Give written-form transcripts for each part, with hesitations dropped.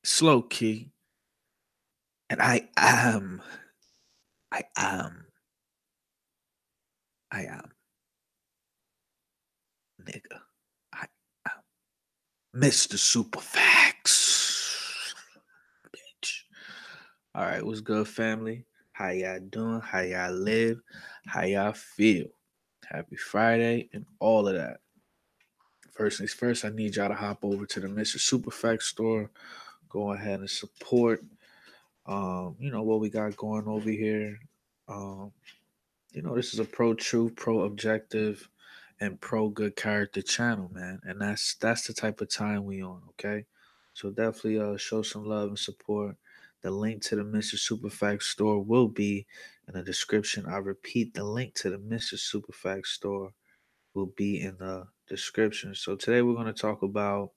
Slow key, and I am, I am, nigga. I am Mr. Superfax, bitch. All right, what's good, family? How y'all doing? How y'all live? How y'all feel? Happy Friday and all of that. First things first, I need y'all to hop over to the Mr. Superfax store. Go ahead and support. What we got going over here. Um, this is a pro truth, pro objective, and pro good character channel, man. And that's the type of time we on, okay? So definitely show some love and support. The link to the Mr. Superfax store will be in the description. I repeat, the link to the Mr. Superfax store will be in the description. So today we're going to talk about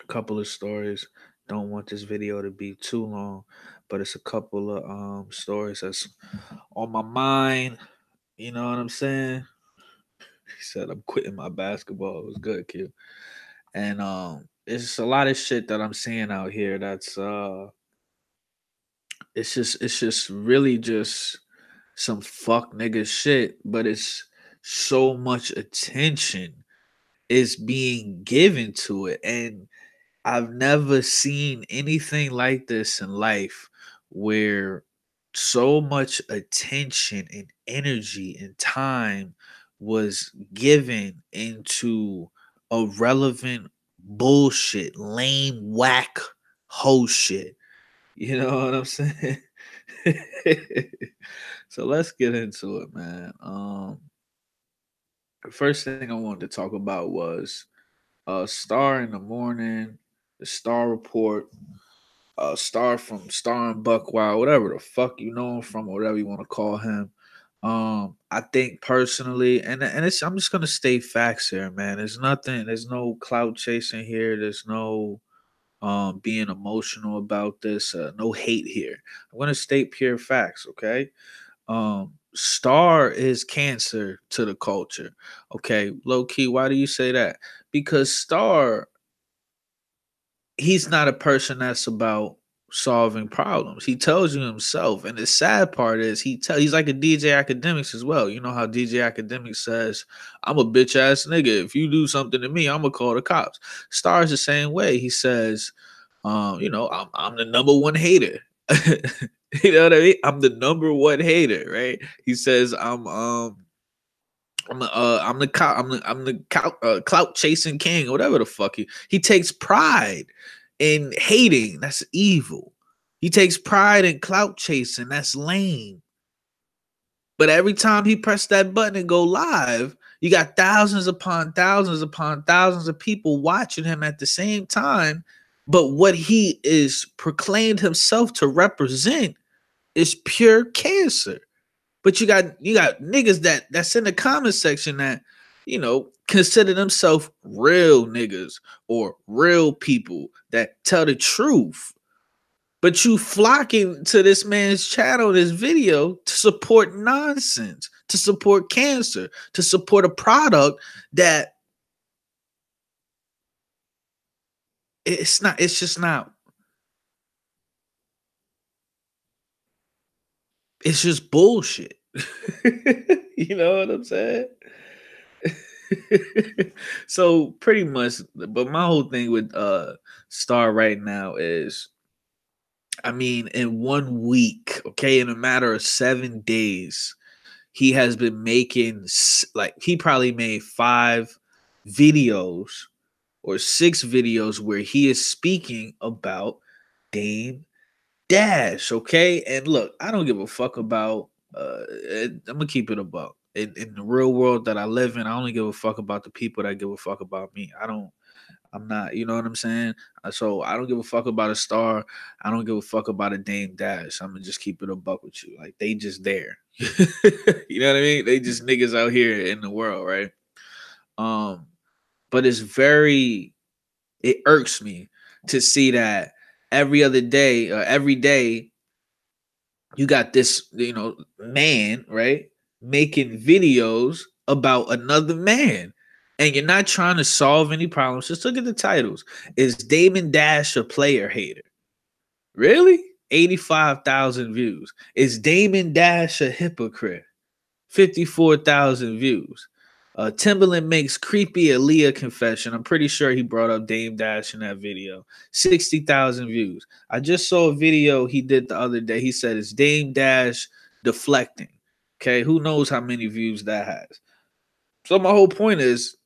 a couple of stories. Don't want this video to be too long, but it's a couple of stories that's on my mind. You know what I'm saying? He said I'm quitting my basketball. It was good, kid. And it's just a lot of shit that I'm seeing out here that's it's just really just some fuck nigga shit, but it's so much attention is being given to it. And I've never seen anything like this in life where so much attention and energy and time was given into irrelevant bullshit, lame, whack, hoe shit. You know what I'm saying? So let's get into it, man. The first thing I wanted to talk about was Star in the Morning, the Star Report, Star from Star and Buckwild, whatever the fuck you know him from, or whatever you want to call him. I think personally, and I'm just gonna state facts here, man. There's no clout chasing here. There's no being emotional about this. No hate here. I'm gonna state pure facts, okay? Star is cancer to the culture. Okay, low key, why do you say that? Because Star, he's not a person that's about solving problems. He tells you himself, and the sad part is he's like a DJ Academics as well. You know how DJ Academics says, "I'm a bitch ass nigga. If you do something to me, I'm gonna call the cops." Star's the same way. He says, I'm the number one hater." You know what I mean? I'm the number one hater, right? He says, I'm the clout chasing king, or whatever the fuck he takes pride in hating. That's evil. He takes pride in clout chasing. That's lame. But every time he pressed that button and go live, you got thousands upon thousands upon thousands of people watching him at the same time. But what he is proclaimed himself to represent is pure cancer. But you got niggas that's in the comment section that consider themselves real niggas or real people that tell the truth. But you flocking to this man's channel, this video, to support nonsense, to support cancer, to support a product that it's not. It's just not. It's just bullshit. You know what I'm saying? So pretty much, but my whole thing with Star right now is, I mean, in 1 week, okay, in a matter of 7 days, he has been making, like, he probably made 5 videos or 6 videos where he is speaking about Dame Dash, okay? And look, I don't give a fuck about I'm gonna keep it a buck. In the real world that I live in, I only give a fuck about the people that give a fuck about me. I'm not, you know what I'm saying? So I don't give a fuck about a Star. I don't give a fuck about a Dame Dash. I'm gonna just keep it a buck with you. Like, they just there. You know what I mean? They just niggas out here in the world, right? Um, but it irks me to see that every other day, every day, you got this, man, right, making videos about another man. and you're not trying to solve any problems, just look at the titles. Is Damon Dash a player hater? Really? 85,000 views. Is Damon Dash a hypocrite? 54,000 views. Timberland makes creepy Aaliyah confession. I'm pretty sure he brought up Dame Dash in that video. 60,000 views. I just saw a video he did the other day. He said it's Dame Dash deflecting. Okay, who knows how many views that has? So my whole point is,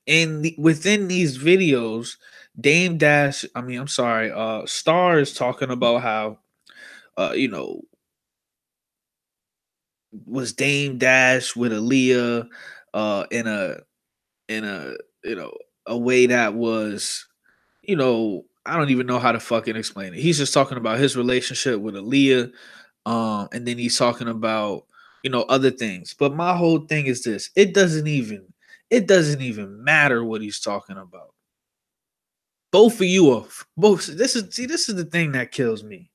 within these videos, Dame Dash, I'm sorry, Star is talking about how, you know, was Dame Dash with Aaliyah, in a you know a way that was, I don't even know how to fucking explain it. He's just talking about his relationship with Aaliyah, and then he's talking about, other things. But my whole thing is this: it doesn't even matter what he's talking about. Both of you are both. This is the thing that kills me.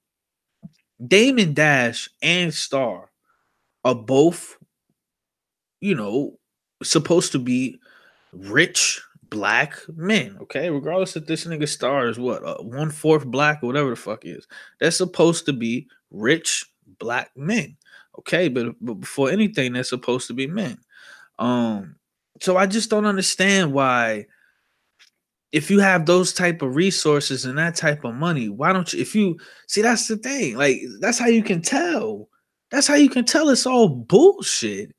Damon Dash and Star are both, you know, supposed to be rich black men. Okay, regardless if this nigga Star is what, 1/4 black or whatever the fuck he is. They're supposed to be rich black men. Okay, but before anything, they're supposed to be men. Um, so I just don't understand why, if you have those type of resources and that type of money, why don't you, if you see, that's the thing, like, that's how you can tell. That's how you can tell it's all bullshit.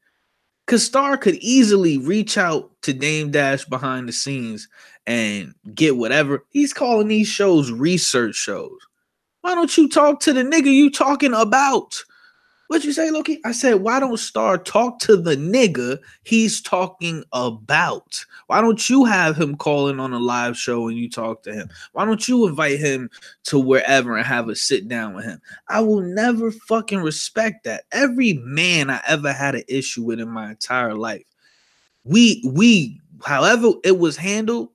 Cause Star could easily reach out to Dame Dash behind the scenes and get whatever. He's calling these shows research shows. Why don't you talk to the nigga you talking about? What'd you say, Loki? I said, why don't Star talk to the nigga he's talking about? Why don't you have him calling on a live show and you talk to him? Why don't you invite him to wherever and have a sit down with him? I will never fucking respect that. Every man I ever had an issue with in my entire life, we however it was handled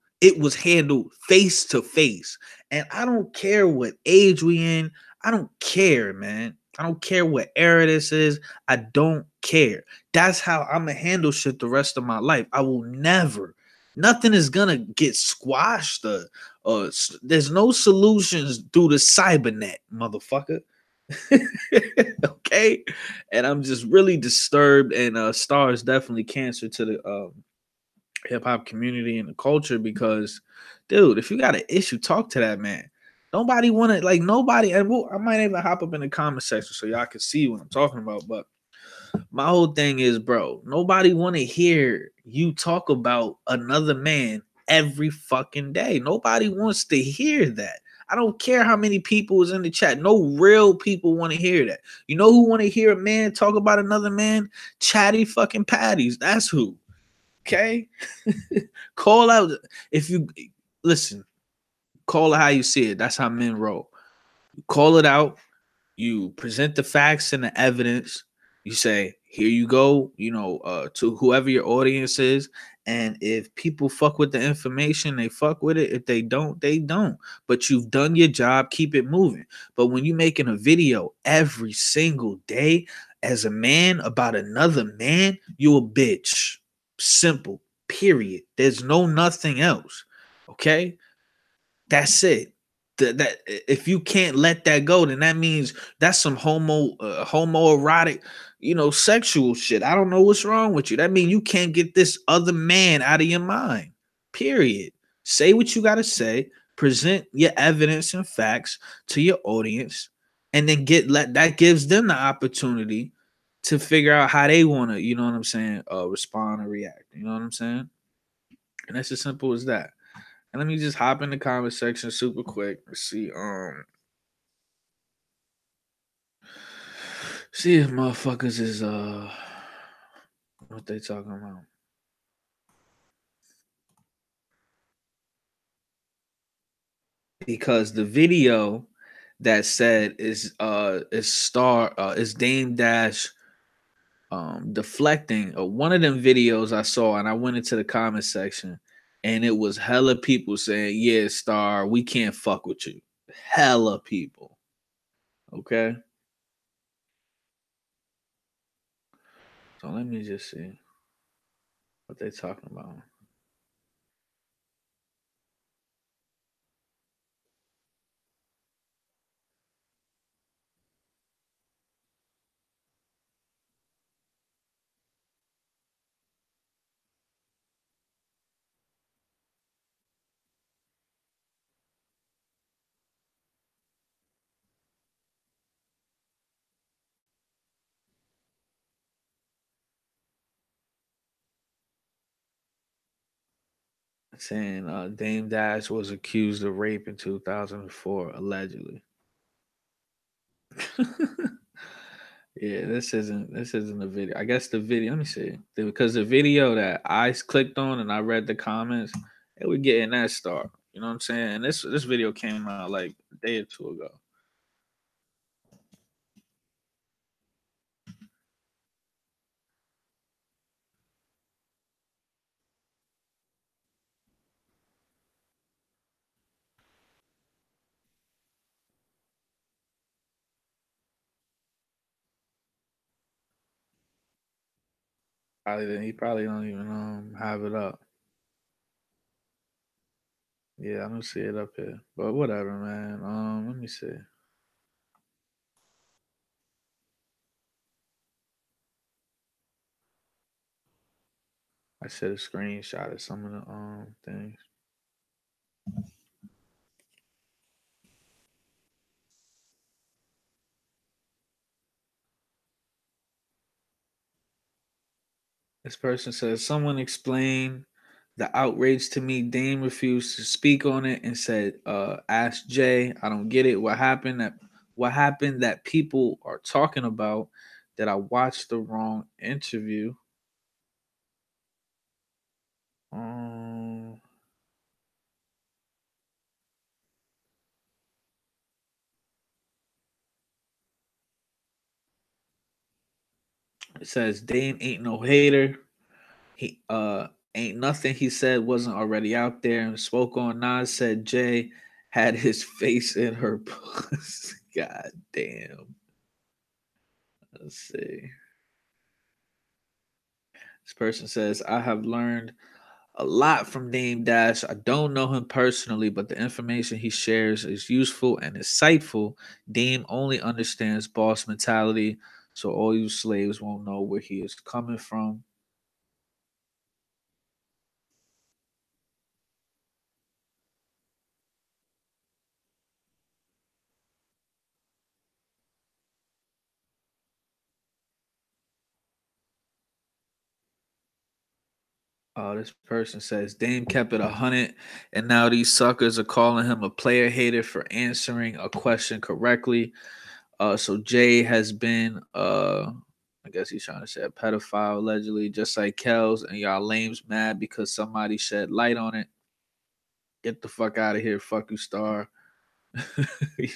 face to face. And I don't care what age we in. I don't care, man. I don't care what era this is. I don't care. That's how I'm gonna handle shit the rest of my life. I will never. Nothing is gonna get squashed. There's no solutions through the cybernet, motherfucker. Okay, and I'm just really disturbed. And Star is definitely cancer to the hip hop community and the culture, because, dude, if you got an issue, talk to that man. Nobody want to, like, nobody, and I might even hop up in the comment section so y'all can see what I'm talking about. But my whole thing is, bro, nobody want to hear you talk about another man every fucking day. Nobody wants to hear that. I don't care how many people is in the chat. No real people want to hear that. You know who want to hear a man talk about another man? Chatty fucking patties. That's who. Okay? Call out, if you listen, call it how you see it. That's how men roll. Call it out. You present the facts and the evidence. You say, here you go, to whoever your audience is. And if people fuck with the information, they fuck with it. If they don't, they don't. But you've done your job, keep it moving. But when you making a video every single day as a man about another man, you a bitch. Simple. Period. There's no nothing else. Okay? That's it. That if you can't let that go, then that means that's some homoerotic, sexual shit. I don't know what's wrong with you. That means you can't get this other man out of your mind. Period. Say what you gotta say. Present your evidence and facts to your audience, and then that gives them the opportunity to figure out how they want to, you know what I'm saying, respond or react. You know what I'm saying? And that's as simple as that. And let me just hop in the comment section super quick. Let's see if motherfuckers is what they talking about. Because the video that said is Dame Dash deflecting, one of them videos I saw, and I went into the comment section, and it was hella people saying, yeah, Star, we can't fuck with you. Hella people. Okay. So let me just see. What they talking about? Saying Dame Dash was accused of rape in 2004, allegedly. Yeah, this isn't a video. I guess the video. Let me see, because the video that I clicked on and I read the comments, it was getting that star. You know what I'm saying? And this video came out like a day or two ago. He probably don't even have it up. Yeah, I don't see it up here. But whatever, man. Let me see. I should have screenshotted some of the things. This person says, someone explain the outrage to me. Dame refused to speak on it and said, ask Jay. I don't get it. What happened that people are talking about that I watched the wrong interview. Um it says Dame ain't no hater. He ain't nothing he said wasn't already out there and spoke on. Nas said Jay had his face in her pussy. God damn. Let's see. This person says, I have learned a lot from Dame Dash. I don't know him personally, but the information he shares is useful and insightful. Dame only understands boss mentality, so all you slaves won't know where he is coming from. This person says Dame kept it 100, and now these suckers are calling him a player hater for answering a question correctly. So Jay has been, I guess he's trying to say a pedophile allegedly, just like Kells, and y'all lames mad because somebody shed light on it. Get the fuck out of here, fuck you, Star.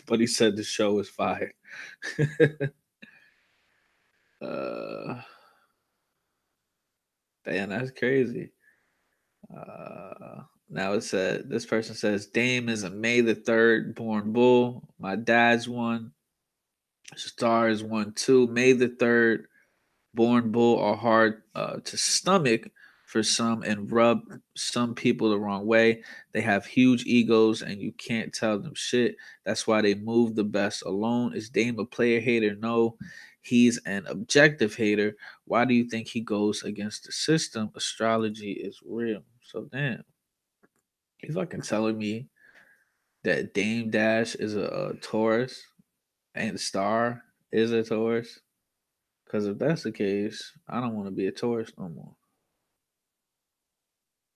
But he said the show is fire. uh, Damn, that's crazy. Now it said this person says Dame is a May the 3rd born bull. My dad's one. Star is one too. May the 3rd born bull are hard to stomach for some and rub some people the wrong way. They have huge egos and you can't tell them shit. That's why they move the best alone. Is Dame a player hater? No, he's an objective hater. Why do you think he goes against the system? Astrology is real. So damn, he's fucking telling me that Dame Dash is a Taurus and Star is a Taurus. Because if that's the case, I don't want to be a Taurus no more.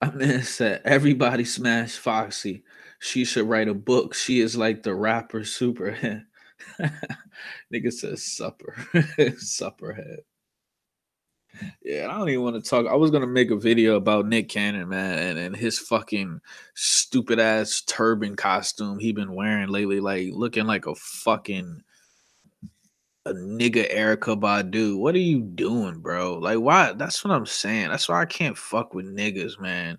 I mean, said everybody smashed Foxy. She should write a book. She is like the rapper Superhead. Nigga says supper. Supperhead. Yeah, I don't even want to talk. I was gonna make a video about Nick Cannon, man, and his fucking stupid ass turban costume he been wearing lately, like looking like a nigga Erica Badu. What are you doing, bro? Like, why? That's what I'm saying. That's why I can't fuck with niggas, man.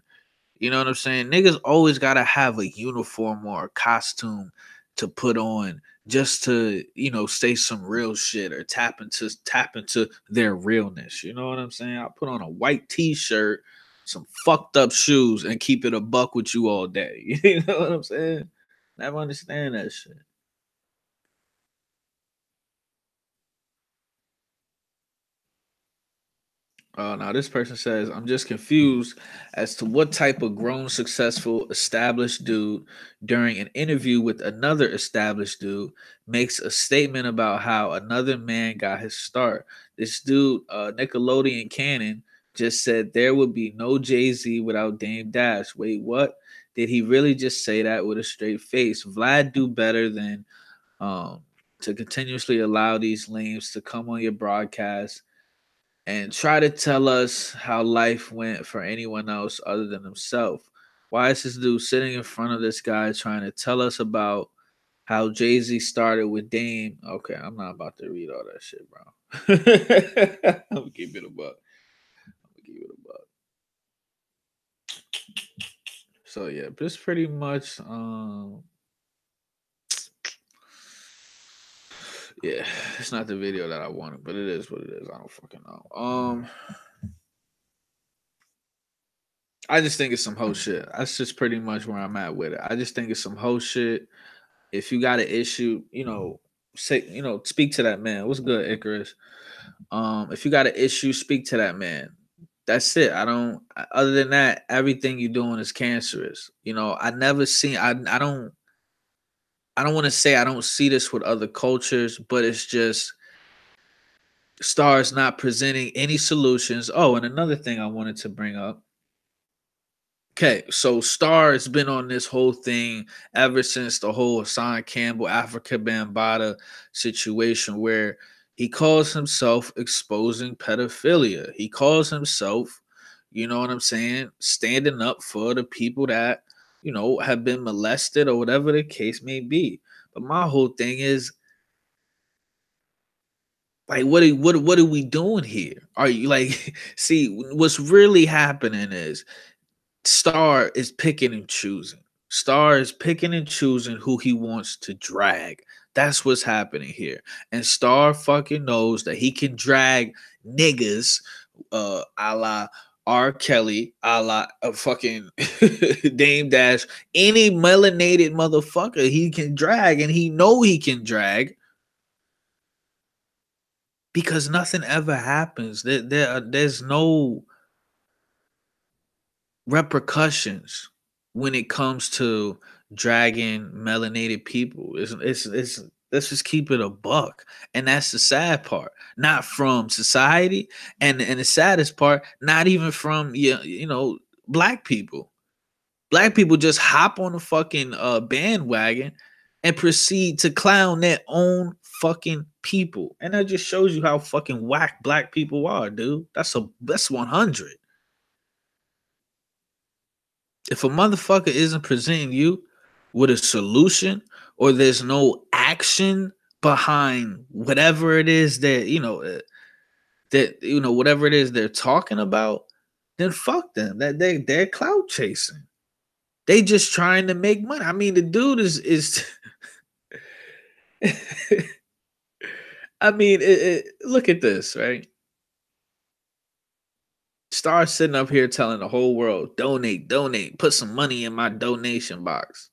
You know what I'm saying? Niggas always gotta have a uniform or a costume to put on just to, say some real shit or tap into their realness. You know what I'm saying? I put on a white t-shirt some fucked up shoes and keep it a buck with you all day. You know what I'm saying? Never understand that shit. Now this person says, I'm just confused as to what type of grown, successful, established dude during an interview with another established dude makes a statement about how another man got his start. This dude, Nickelodeon Cannon, just said there would be no Jay-Z without Dame Dash. Wait, what? Did he really just say that with a straight face? Vlad do better than um, to continuously allow these lames to come on your broadcast and try to tell us how life went for anyone else other than himself. Why is this dude sitting in front of this guy trying to tell us about how Jay Z started with Dame? Okay, I'm not about to read all that shit, bro. I'm gonna keep it a buck. I'm gonna keep it a buck. So yeah, this pretty much yeah, it's not the video that I wanted, but it is what it is. I don't fucking know. I just think it's some whole shit. That's just pretty much where I'm at with it. I just think it's some whole shit. If you got an issue, say, speak to that man. What's good, Icarus? If you got an issue, speak to that man. That's it. I don't. Other than that, everything you're doing is cancerous. I never seen. I don't. I don't want to say I don't see this with other cultures, but it's just stars not presenting any solutions. Oh, and another thing I wanted to bring up. Okay, so Star has been on this whole thing ever since the whole Hassan Campbell Africa Bambaataa situation where he calls himself exposing pedophilia. He calls himself, you know what I'm saying, standing up for the people that, have been molested or whatever the case may be. But my whole thing is like what are we doing here? Are you like see what's really happening is Star is picking and choosing. Star is picking and choosing who he wants to drag. That's what's happening here. And Star fucking knows that he can drag niggas a la R. Kelly, a la fucking Dame Dash, any melanated motherfucker he can drag, and he know he can drag because nothing ever happens. There's no repercussions when it comes to dragging melanated people. It's let's just keep it a buck. And that's the sad part. Not from society, and the saddest part, not even from black people. Black people just hop on the fucking bandwagon and proceed to clown their own fucking people. And that just shows you how fucking whack black people are, dude. That's 100. If a motherfucker isn't presenting you with a solution or there's no action behind whatever it is that whatever it is they're talking about, then fuck them. That they're clout chasing. They just trying to make money. I mean, the dude is I mean, look at this, right? Star sitting up here telling the whole world, donate, donate, put some money in my donation box.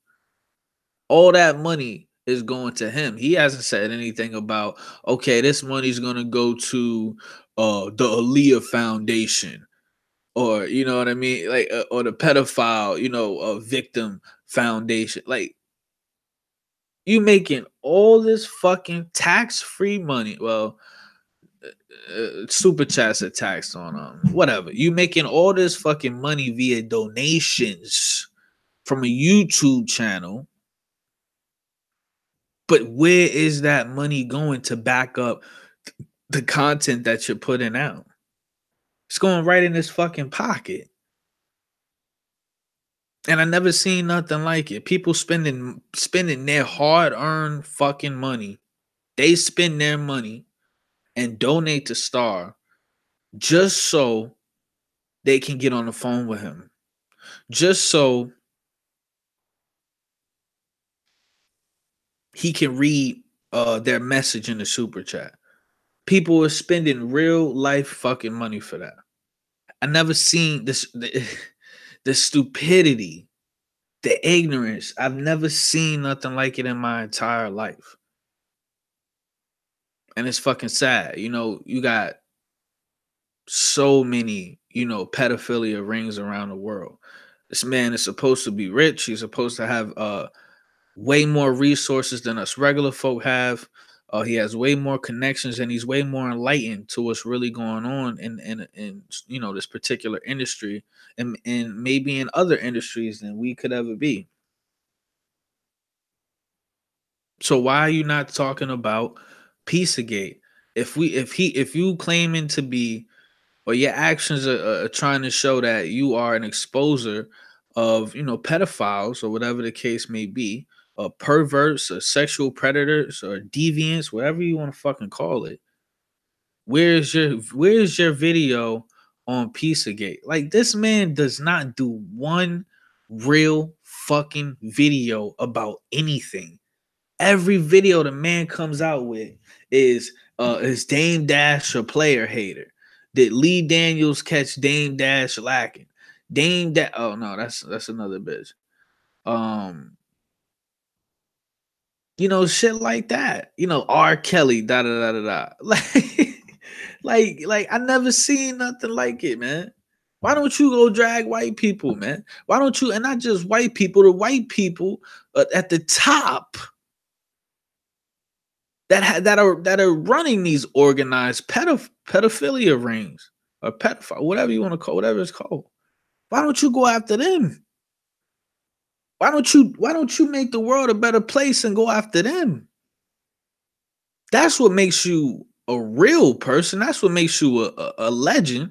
All that money is going to him. He hasn't said anything about, okay, this money's gonna go to the Aaliyah Foundation, or you know what I mean, like or the pedophile, victim foundation. Like you making all this fucking tax-free money. Well, super chats are taxed on whatever. You making all this fucking money via donations from a YouTube channel. But where is that money going to back up the content that you're putting out? It's going right in his fucking pocket. And I never seen nothing like it. People spending their hard-earned fucking money. They spend their money and donate to Star just so they can get on the phone with him. Just so he can read their message in the super chat. People are spending real life fucking money for that. I never seen this the stupidity, the ignorance. I've never seen nothing like it in my entire life. And it's fucking sad. You know, you got so many, pedophilia rings around the world. This man is supposed to be rich. He's supposed to have way more resources than us regular folk have. He has way more connections and he's way more enlightened to what's really going on in this particular industry and maybe in other industries than we could ever be. So why are you not talking about Pizzagate? If you claiming to be, or your actions are trying to show that you are an exposer of pedophiles or whatever the case may be, or perverts or sexual predators or deviants, whatever you want to fucking call it. Where's your video on Pizzagate? Like, this man does not do one real fucking video about anything. Every video the man comes out with is Dame Dash a player hater? Did Lee Daniels catch Dame Dash lacking? Oh no, that's another bitch. Um, shit like that. R. Kelly, da da da da da. Like I never seen nothing like it, man. Why don't you go drag white people, man? Why don't you, and not just white people, the white people at the top that are running these organized pedophilia rings or pedophile, whatever you want to call, whatever it's called. Why don't you go after them? Why don't you make the world a better place and go after them? That's what makes you a real person. That's what makes you a legend.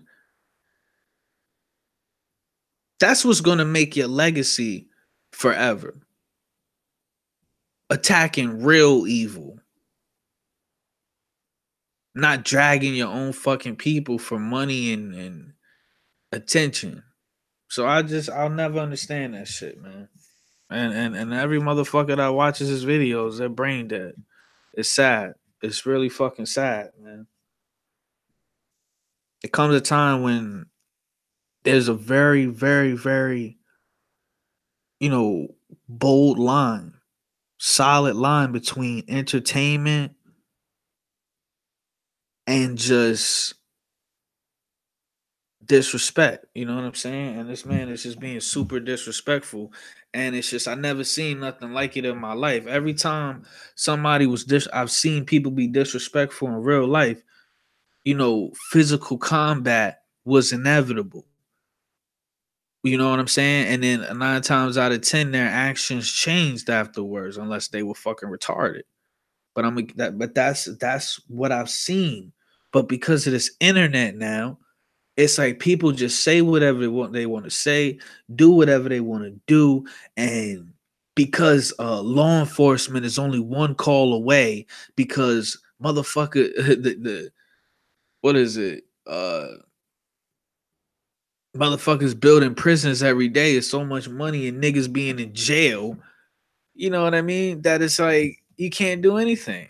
That's what's going to make your legacy forever. Attacking real evil, not dragging your own fucking people for money and attention. So I'll never understand that shit, man. And every motherfucker that watches his videos, they're brain dead. It's sad. It's really fucking sad, man. It comes a time when there's a very, very, very, you know, bold line, solid line between entertainment and just disrespect. You know what I'm saying? And this man is just being super disrespectful. And it's just, I never seen nothing like it in my life. Every time somebody I've seen people be disrespectful in real life, physical combat was inevitable. You know what I'm saying? And then 9 times out of 10, their actions changed afterwards, unless they were fucking retarded. But that's what I've seen. But because of this internet now, it's like people just say whatever they want to say, do whatever they want to do, and because law enforcement is only one call away, because motherfucker, the what is it? Motherfuckers building prisons every day is so much money, and niggas being in jail. You know what I mean? That it's like you can't do anything.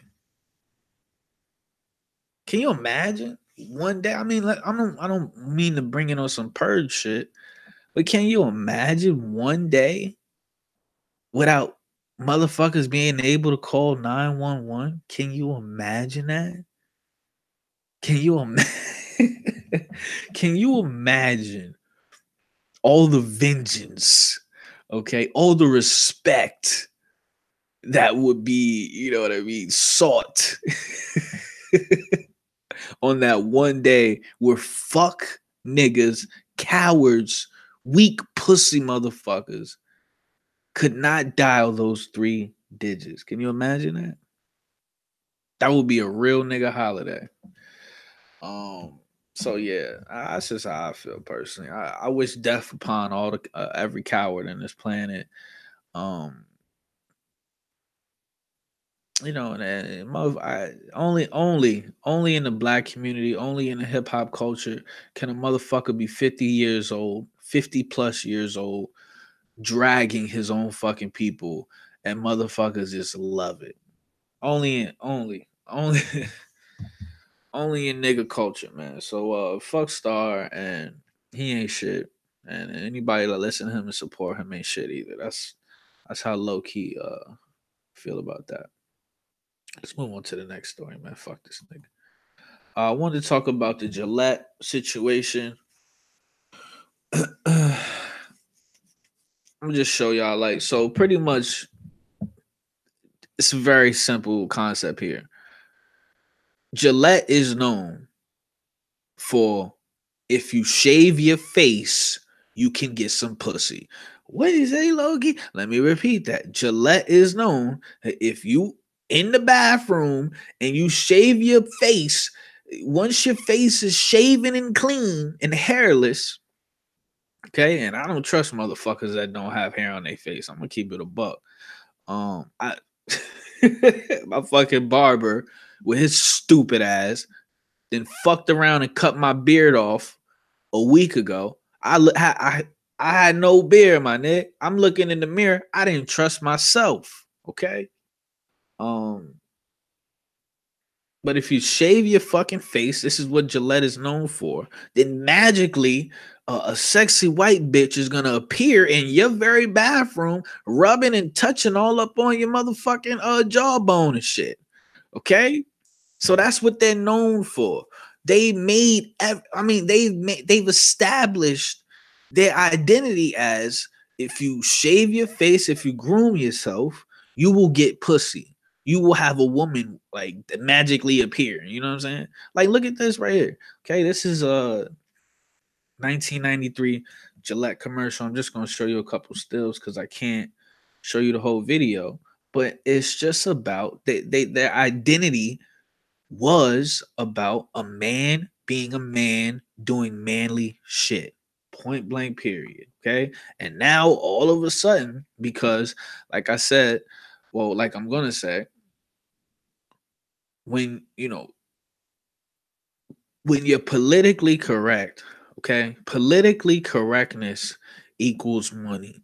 Can you imagine one day? I mean, like, I don't mean to bring it on some purge shit, but can you imagine one day without motherfuckers being able to call 911? Can you imagine that? Can you imagine? Can you imagine all the vengeance, okay, all the respect that would be, you know what I mean, sought on that one day where fuck niggas, cowards, weak pussy motherfuckers could not dial those 3 digits. Can you imagine that? That would be a real nigga holiday. So yeah, that's just how I feel personally. I wish death upon all the every coward in this planet. Um, only in the black community, only in the hip hop culture can a motherfucker be 50 years old, 50 plus years old, dragging his own fucking people, and motherfuckers just love it. Only only in nigga culture, man. So fuck Star, and He ain't shit. And anybody that listen to him and support him ain't shit either. That's how low key feel about that. Let's move on to the next story, man. Fuck this nigga. I wanted to talk about the Gillette situation. I'm gonna just show y'all, like, so pretty much it's a very simple concept here. Gillette is known for, if you shave your face, you can get some pussy. What is a Loki? Let me repeat that. Gillette is known that if you in the bathroom and you shave your face, once your face is shaven and clean and hairless, okay, and I don't trust motherfuckers that don't have hair on their face. I'm gonna keep it a buck. I my fucking barber with his stupid ass then fucked around and cut my beard off a week ago. I had no beard, my nigga. I'm looking in the mirror. I didn't trust myself. Okay. Um, but if you shave your fucking face, this is what Gillette is known for, then magically a sexy white bitch is gonna appear in your very bathroom, rubbing and touching all up on your motherfucking jawbone and shit. Okay, so that's what they're known for. They made, I mean, they've established their identity as, if you shave your face, if you groom yourself, you will get pussy. You will have a woman like magically appear. You know what I'm saying? Like, look at this right here. Okay, this is a 1993 Gillette commercial. I'm just gonna show you a couple stills because I can't show you the whole video. But it's just about their identity was about a man being a man doing manly shit. Point blank, period. Okay. And now all of a sudden, because like I said, well, like I'm gonna say, when when you're politically correct, okay, politically correctness equals money.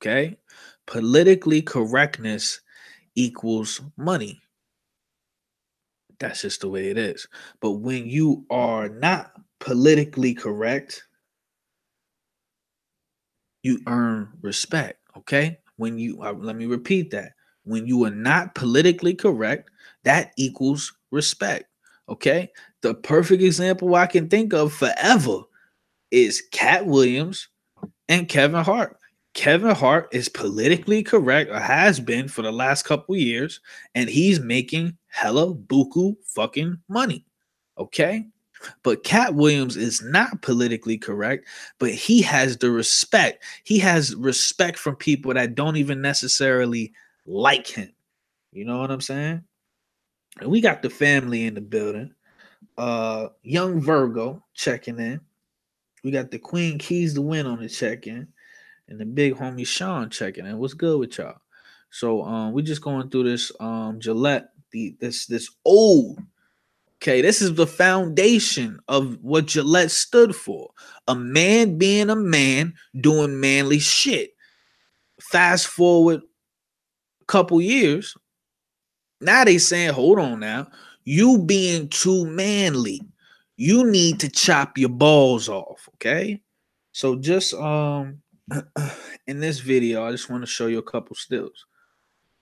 Okay. Politically correctness equals money. That's just the way it is. But when you are not politically correct, you earn respect. Okay. When you, let me repeat that. When you are not politically correct, that equals respect. Okay. The perfect example I can think of forever is Cat Williams and Kevin Hart. Kevin Hart is politically correct, or has been for the last couple years, and he's making hella buku fucking money. Okay. But Cat Williams is not politically correct, but he has the respect. He has respect from people that don't even necessarily like him. You know what I'm saying? And we got the family in the building. Young Virgo checking in. We got the Queen Keys to Win on the check-in, and the big homie Sean checking in. What's good with y'all? So we just going through this Gillette, this old. Okay, this is the foundation of what Gillette stood for. A man being a man doing manly shit. Fast forward a couple years, now they saying, hold on now, you being too manly. You need to chop your balls off, okay? So just in this video, I just want to show you a couple stills.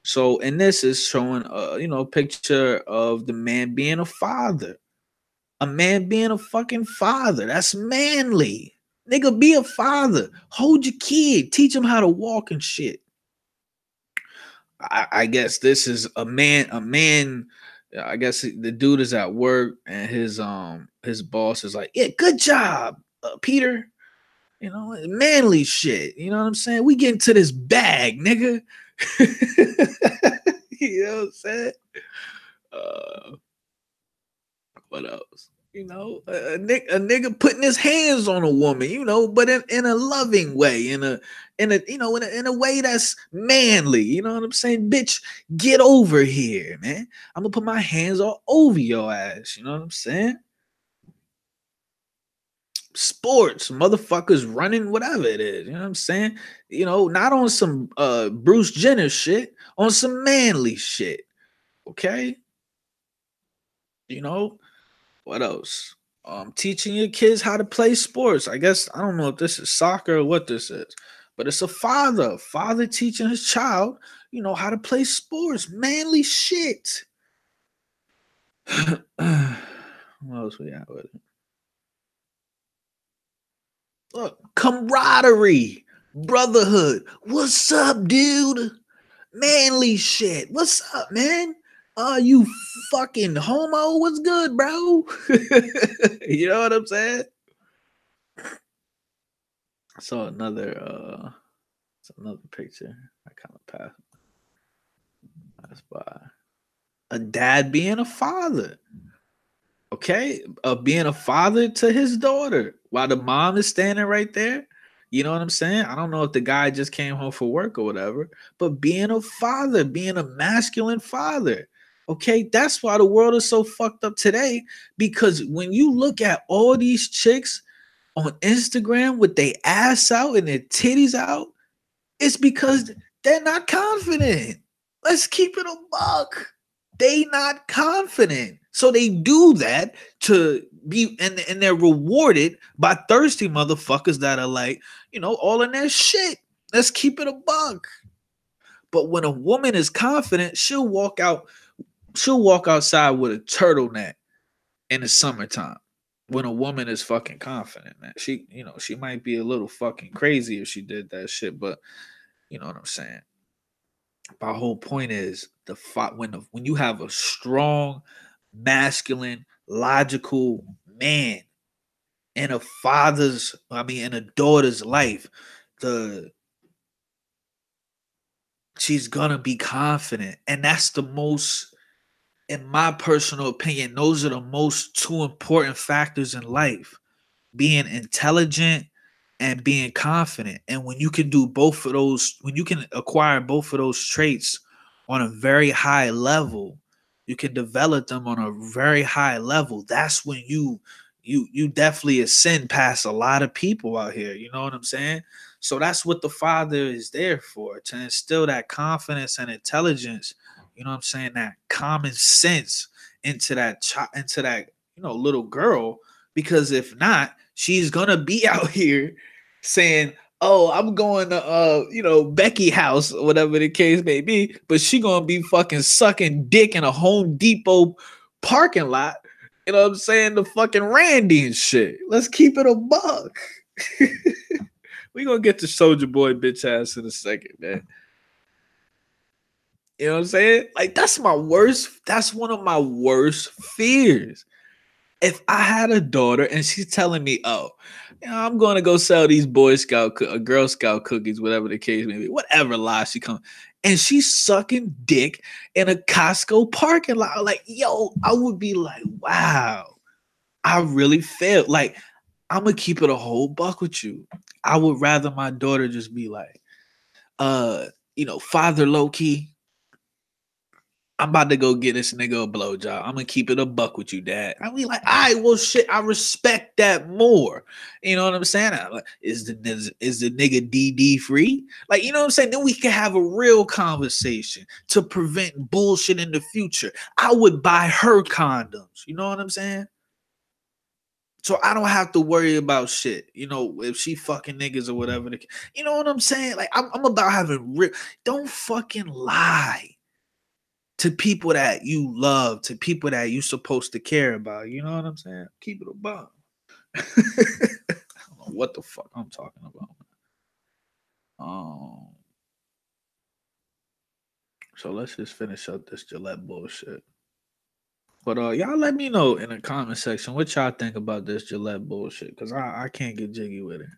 So, and this is showing a picture of the man being a father. A man being a fucking father. That's manly. Nigga, be a father. Hold your kid. Teach him how to walk and shit. I guess this is a man. I guess the dude is at work and his boss is like, yeah, good job, Peter. Manly shit. You know what I'm saying? We get into this bag, nigga. You know what I'm saying? What else? A nigga putting his hands on a woman, but in a loving way, in a way that's manly. You know what I'm saying? Bitch, get over here, man. I'm gonna put my hands all over your ass. You know what I'm saying? Sports, motherfuckers running, whatever it is. You know what I'm saying? Not on some Bruce Jenner shit, on some manly shit. Okay? What else? Teaching your kids how to play sports. I guess I don't know if this is soccer or what this is, but it's a father teaching his child, how to play sports, manly shit. What else we got with it? Look, camaraderie, brotherhood. What's up, dude? Manly shit. What's up, man? You fucking homo. What's good, bro? You know what I'm saying? I saw another picture. I kind of passed by. A dad being a father. Okay, being a father to his daughter while the mom is standing right there. You know what I'm saying? I don't know if the guy just came home for work or whatever, but being a father, being a masculine father. Okay, that's why the world is so fucked up today. Because when you look at all these chicks on Instagram with their ass out and their titties out, it's because they're not confident. Let's keep it a buck. They not confident. So they do that to be and they're rewarded by thirsty motherfuckers that are like, all in their shit. Let's keep it a buck. But when a woman is confident, she'll walk outside with a turtleneck in the summertime. When a woman is fucking confident, man. She might be a little fucking crazy if she did that shit, but you know what I'm saying? My whole point is when you have a strong, masculine, logical man in in a daughter's life, she's gonna be confident, and that's the most, in my personal opinion, those are the most two important factors in life: being intelligent and being confident. And when you can do both of those, when you can acquire both of those traits on a very high level, you can develop them on a very high level. That's when you definitely ascend past a lot of people out here. You know what I'm saying? So that's what the father is there for, to instill that confidence and intelligence. You know what I'm saying? That common sense into that little girl. Because if not, she's gonna be out here saying, "Oh, I'm going to Becky house," or whatever the case may be, but she gonna be fucking sucking dick in a Home Depot parking lot. You know what I'm saying? The fucking Randy and shit. Let's keep it a buck. We gonna get to Soldier Boy bitch ass in a second, man. You know what I'm saying? Like that's one of my worst fears. If I had a daughter and she's telling me, "Oh, I'm going to go sell these Girl Scout cookies, whatever the case may be," whatever lie she comes, and she's sucking dick in a Costco parking lot, like, yo, I would be like, wow, I really failed. Like, I'm gonna keep it a whole buck with you. I would rather my daughter just be like, Father low key, I'm about to go get this nigga a blowjob. I'm gonna keep it a buck with you, dad. I mean, like, all right, well, shit, I respect that more. You know what I'm saying? Is the nigga DD free? Like, you know what I'm saying? Then we can have a real conversation to prevent bullshit in the future. I would buy her condoms. You know what I'm saying? So I don't have to worry about shit. If she fucking niggas or whatever. You know what I'm saying? Like, I'm about having real. Don't fucking lie to people that you love, to people that you supposed to care about. You know what I'm saying? Keep it a buck. I don't know what the fuck I'm talking about. So let's just finish up this Gillette bullshit. But y'all let me know in the comment section what y'all think about this Gillette bullshit, because I can't get jiggy with it.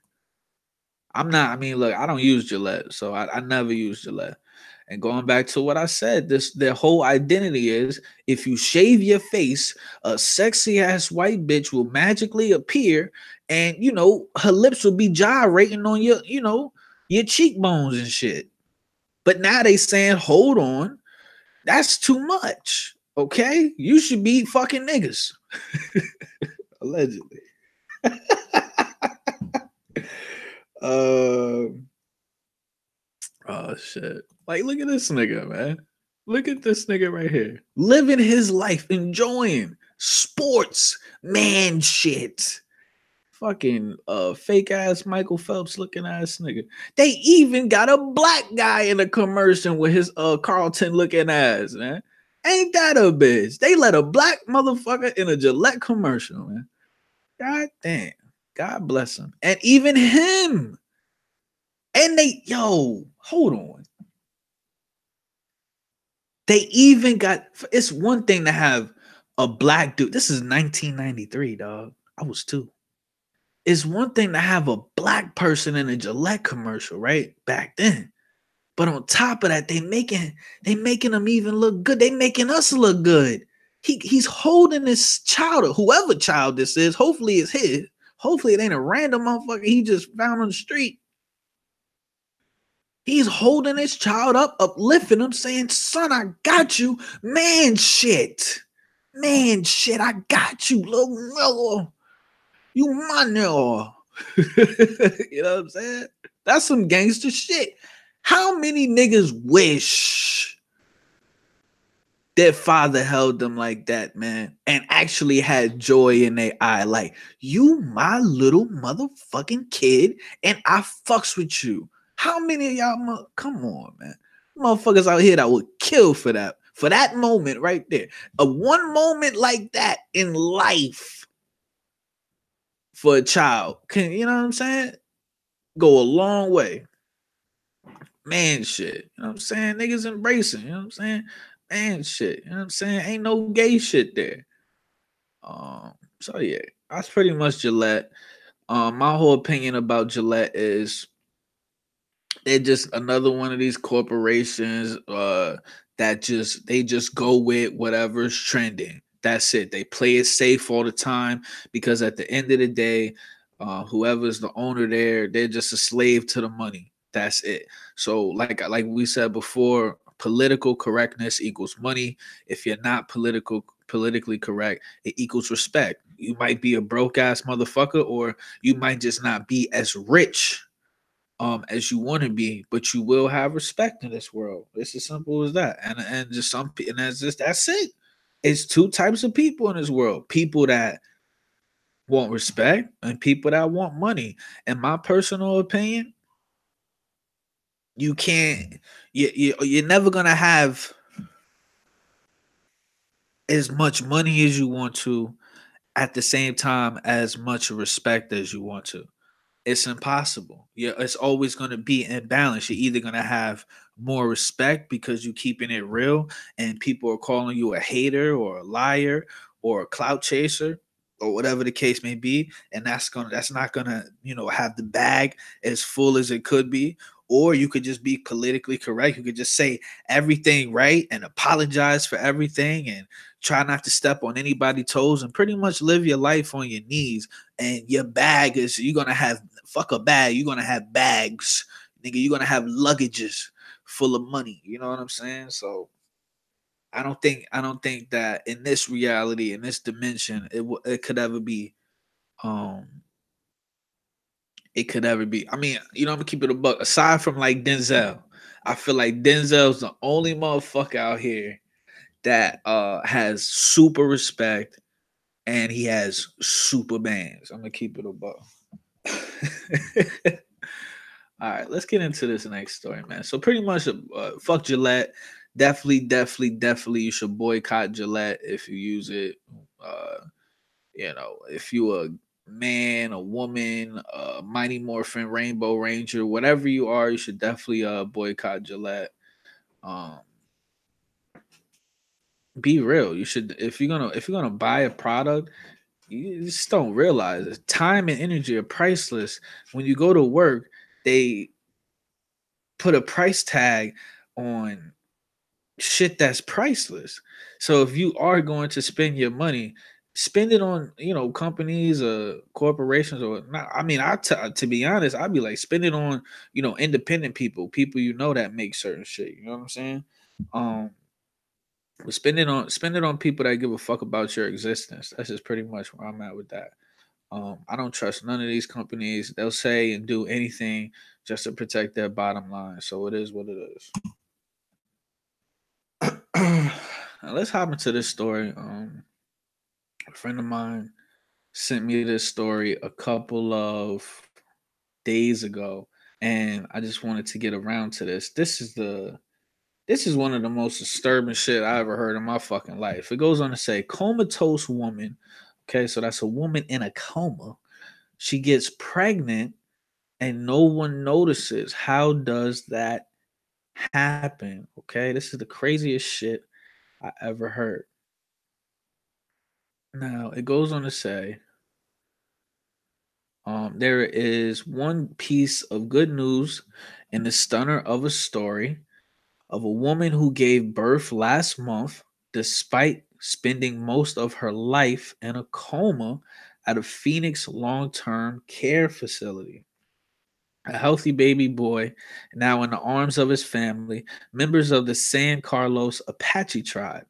Look, I don't use Gillette, so I never use Gillette. And going back to what I said, their whole identity is, if you shave your face, a sexy ass white bitch will magically appear, and her lips will be gyrating on your cheekbones and shit. But now they saying, hold on, that's too much. Okay, you should be fucking niggas. Allegedly. Oh shit. Like, look at this nigga, man. Look at this nigga right here. Living his life, enjoying, Sports man shit. Fucking fake ass Michael Phelps looking ass nigga. They even got a black guy in a commercial with his Carlton looking ass, man. Ain't that a bitch? They let a black motherfucker in a Gillette commercial, man. God damn. God bless him. And even him. And hold on. They even got, it's one thing to have a black dude. This is 1993, dog. I was 2. It's one thing to have a black person in a Gillette commercial, right? Back then. But on top of that, they making them even look good. They making us look good. He's holding this child, whoever child this is. Hopefully it's his. Hopefully it ain't a random motherfucker he just found on the street. He's holding his child up, uplifting him, saying, "Son, I got you. Man shit. Man shit, I got you, little. You my nigga." You know what I'm saying? That's some gangster shit. How many niggas wish their father held them like that, man, and actually had joy in their eye? Like, you my little motherfucking kid, and I fucks with you. How many of y'all, come on, man. Motherfuckers out here that would kill for that moment right there. A one moment like that in life for a child can, you know what I'm saying, go a long way. Man shit. You know what I'm saying? Niggas embracing, you know what I'm saying? Man shit. You know what I'm saying? Ain't no gay shit there. So yeah, that's pretty much Gillette. My whole opinion about Gillette is they're just another one of these corporations that they just go with whatever's trending. That's it. They play it safe all the time because at the end of the day, whoever's the owner there, they're just a slave to the money. That's it. So like we said before, political correctness equals money. If you're not politically correct, it equals respect. You might be a broke ass motherfucker, or you might just not be as rich as you want to be, but you will have respect in this world. It's as simple as that. And just and that's it. It's 2 types of people in this world: people that want respect and people that want money. In my personal opinion, you can't you're never gonna have as much money as you want to at the same time as much respect as you want to. It's impossible. Yeah, it's always going to be in balance. You're either going to have more respect because you're keeping it real and people are calling you a hater or a liar or a clout chaser or whatever the case may be, and that's not going to, have the bag as full as it could be. Or you could just be politically correct. You could just say everything right and apologize for everything and try not to step on anybody's toes and pretty much live your life on your knees. And your bag is, you're gonna have, fuck a bag, you're gonna have bags, nigga. You're gonna have luggages full of money. You know what I'm saying? So I don't think that in this reality, in this dimension, it could ever be um it could ever be. I mean, I'm gonna keep it a buck. Aside from like Denzel, I feel like Denzel's the only motherfucker out here that has super respect and he has super bands. I'm gonna keep it a buck. All right, let's get into this next story, man. So pretty much, fuck Gillette. Definitely, you should boycott Gillette if you use it. If you a man, a woman, a Mighty Morphin, Rainbow Ranger, whatever you are, you should definitely boycott Gillette. Um, be real. You should, if you're gonna buy a product, you just don't realize it. Time and energy are priceless. When you go to work, they put a price tag on shit that's priceless. So if you are going to spend your money, spend it on, companies or corporations or not. I mean, to be honest, I'd be like, spend it on, independent people that make certain shit. You know what I'm saying? Um, but spend it on people that give a fuck about your existence. That's just pretty much where I'm at with that. I don't trust none of these companies. They'll say and do anything just to protect their bottom line. So it is what it is. Now let's hop into this story. A friend of mine sent me this story a couple of days ago, and I just wanted to get around to this. This is one of the most disturbing shit I ever heard in my fucking life. It goes on to say comatose woman. Okay, so that's a woman in a coma. She gets pregnant and no one notices. How does that happen? Okay, this is the craziest shit I ever heard. Now, it goes on to say there is one piece of good news in the stunner of a story of a woman who gave birth last month despite spending most of her life in a coma at a Phoenix long term care facility. A healthy baby boy, now in the arms of his family, members of the San Carlos Apache tribe.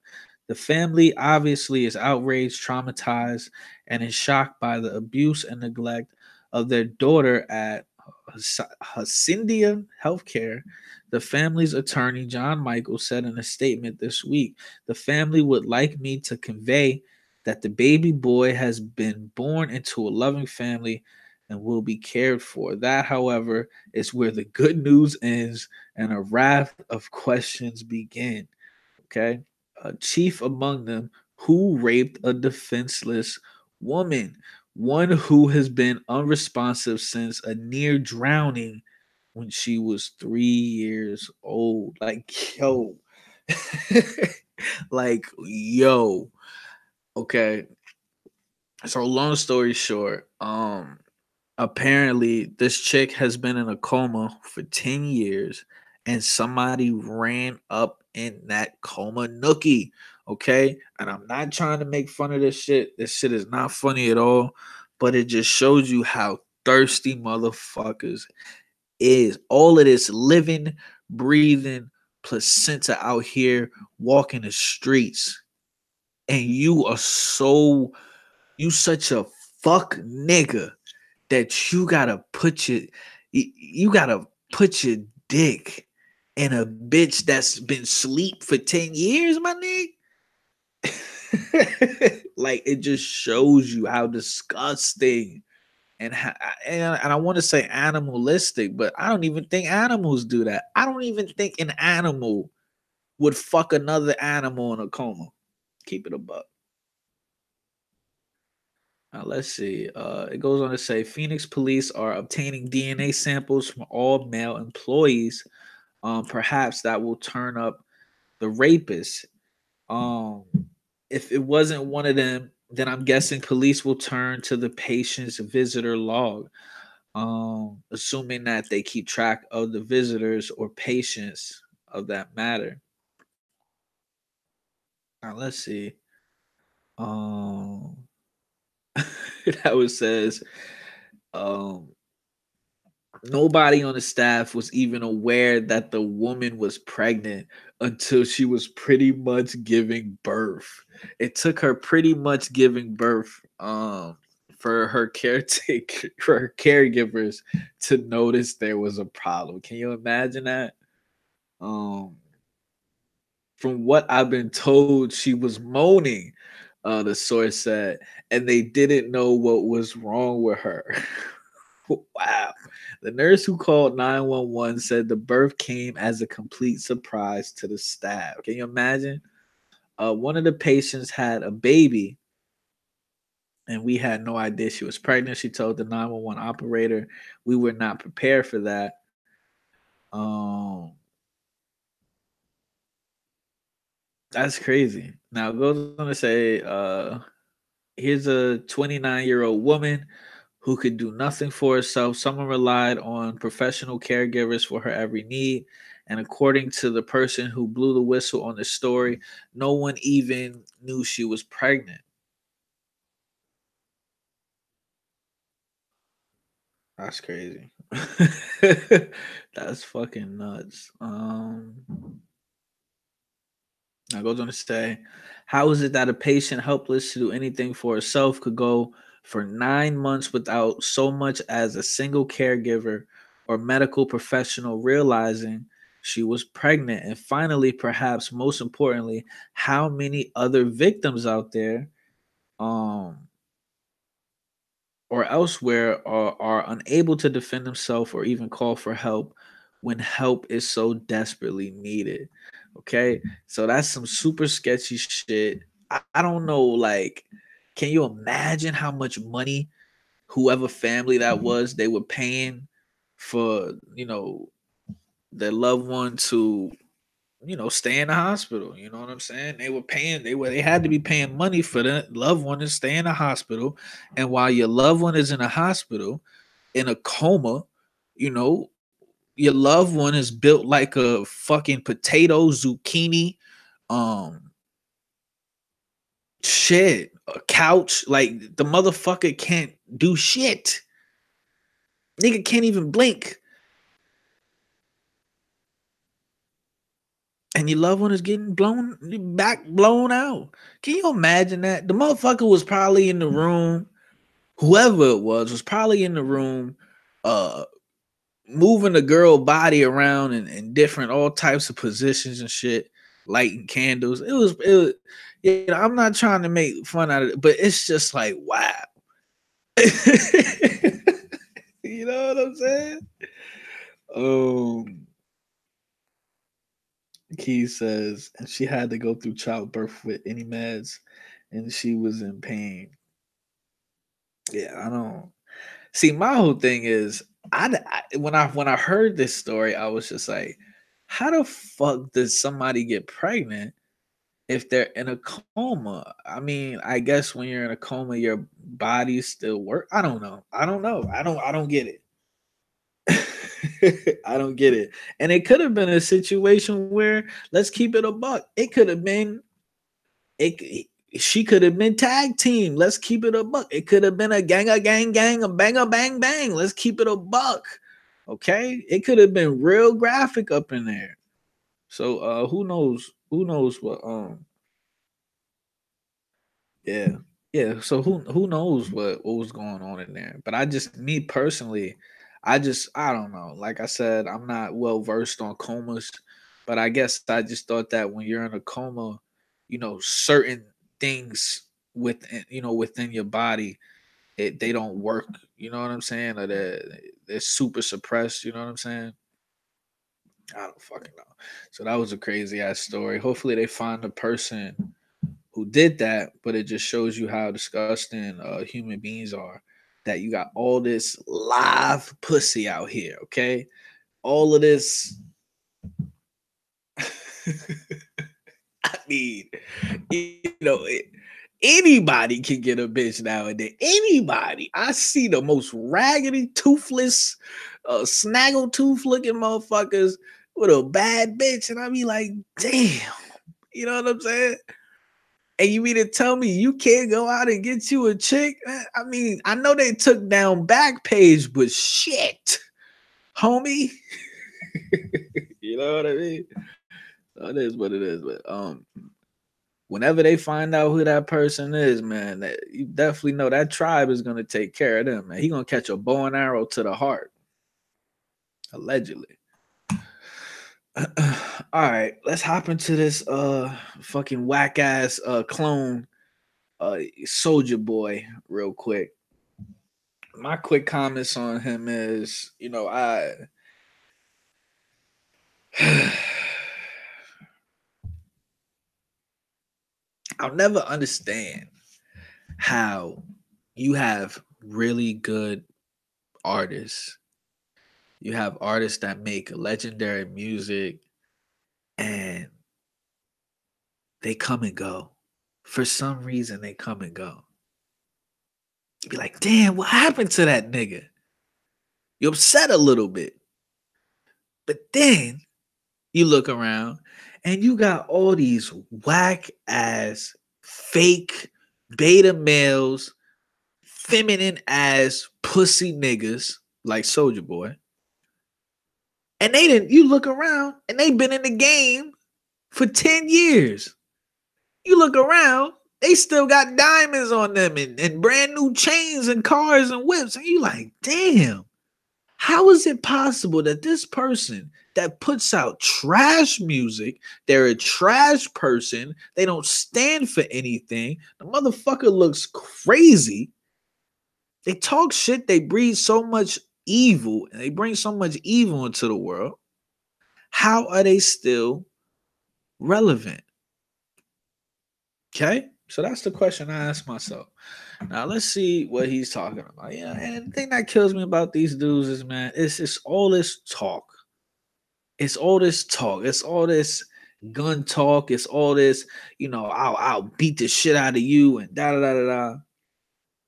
The family obviously is outraged, traumatized, and is shocked by the abuse and neglect of their daughter at Hacindia Healthcare. The family's attorney, John Michael, said in a statement this week, the family would like me to convey that the baby boy has been born into a loving family and will be cared for. That, however, is where the good news ends and a raft of questions begin. Okay. Chief among them, who raped a defenseless woman, one who has been unresponsive since a near drowning when she was 3 years old. Like, yo, like, yo. Okay. So, long story short, apparently this chick has been in a coma for 10 years and somebody ran up in that coma nookie. Okay. And I'm not trying to make fun of this shit. This shit is not funny at all. But it just shows you how thirsty motherfuckers is. All of this living, breathing placenta out here walking the streets. And you such a fuck nigga that you gotta put your dick in a bitch that's been sleep for 10 years, my nigga. Like it just shows you how disgusting and I want to say animalistic, but I don't even think animals do that. I don't even think an animal would fuck another animal in a coma. Keep it a buck. Let's see. It goes on to say Phoenix police are obtaining DNA samples from all male employees. Perhaps that will turn up the rapist. Um, if it wasn't one of them, then I'm guessing police will turn to the patient's visitor log, assuming that they keep track of the visitors or patients of that matter. Now let's see. Um, that was says um nobody on the staff was even aware that the woman was pregnant until she was pretty much giving birth. It took her pretty much giving birth for her caretaker for her caregivers to notice there was a problem. Can you imagine that? Um from what I've been told, she was moaning, the source said, and they didn't know what was wrong with her. Wow. The nurse who called 911 said the birth came as a complete surprise to the staff. Can you imagine? One of the patients had a baby and we had no idea she was pregnant. She told the 911 operator, we were not prepared for that. Um, that's crazy. Now it goes on to say, here's a 29-year-old woman who could do nothing for herself. Someone relied on professional caregivers for her every need. And according to the person who blew the whistle on the story, no one even knew she was pregnant. That's crazy. That's fucking nuts. Now goes on to say, how is it that a patient helpless to do anything for herself could go for 9 months without so much as a single caregiver or medical professional realizing she was pregnant? And finally, perhaps most importantly, how many other victims out there um or elsewhere are unable to defend themselves or even call for help when help is so desperately needed. Okay, so that's some super sketchy shit. I don't know, like, can you imagine how much money whoever family that was they were paying for, their loved one to, stay in the hospital? You know what I'm saying? They were paying, they had to be paying money for the loved one to stay in the hospital. And while your loved one is in a hospital in a coma, you know, your loved one is built like a fucking potato, zucchini, um, shit, a couch. Like the motherfucker can't do shit. Nigga can't even blink. And your loved one is getting blown out. Can you imagine that? The motherfucker was probably in the room. Whoever it was probably in the room, uh, moving the girl body around in different all types of positions and shit, lighting candles. It was, I'm not trying to make fun out of it, but it's just like, wow. You know what I'm saying? Um, Key says, and she had to go through childbirth with any meds, and she was in pain. Yeah, I don't see. My whole thing is, when I heard this story, I was just like, how the fuck does somebody get pregnant if they're in a coma? I mean, I guess when you're in a coma, your body still work. I don't know. I don't know. I don't get it. I don't get it. And it could have been a situation where, let's keep it a buck. It could have been it. She could have been tag team. Let's keep it a buck. It could have been a gang, a banger, bang, bang. Let's keep it a buck. Okay. It could have been real graphic up in there. So who knows? Who knows what yeah. Yeah. So who knows what was going on in there. But I just, me personally, I don't know. Like I said, I'm not well versed on comas, but I guess I just thought that when you're in a coma, certain things within your body, they don't work. You know what I'm saying? Or they're super suppressed. You know what I'm saying? I don't fucking know. So that was a crazy ass story. Hopefully they find the person who did that, but it just shows you how disgusting human beings are. That you got all this live pussy out here, okay? All of this. I mean, you know, anybody can get a bitch nowadays. Anybody. I see the most raggedy, toothless, snaggle tooth looking motherfuckers with a bad bitch, and I be like, damn. You know what I'm saying? And you mean to tell me you can't go out and get you a chick? I mean, I know they took down Backpage, but shit, homie. You know what I mean? So it is what it is. But whenever they find out who that person is, man, you definitely know that tribe is gonna take care of them, man. He gonna catch a bow and arrow to the heart, allegedly. All right, let's hop into this fucking whack ass clone Soldier Boy real quick. My quick comments on him is, I'll never understand how you have really good artists. You have artists that make legendary music and they come and go. For some reason, they come and go. You be like, damn, what happened to that nigga? You're upset a little bit. But then you look around and you got all these whack ass fake beta males, feminine ass pussy niggas like Soldier Boy. And you look around and they've been in the game for 10 years. You look around, they still got diamonds on them and brand new chains and cars and whips. And you like, damn, How is it possible that this person that puts out trash music, they're a trash person, they don't stand for anything, the motherfucker looks crazy, they talk shit, they breed so much evil, and they bring so much evil into the world. How are they still relevant? Okay, so that's the question I ask myself. Now let's see what he's talking about. Yeah, and the thing that kills me about these dudes is, man, it's all this talk. It's all this talk. It's all this gun talk. It's all this, I'll beat the shit out of you and da da da da da.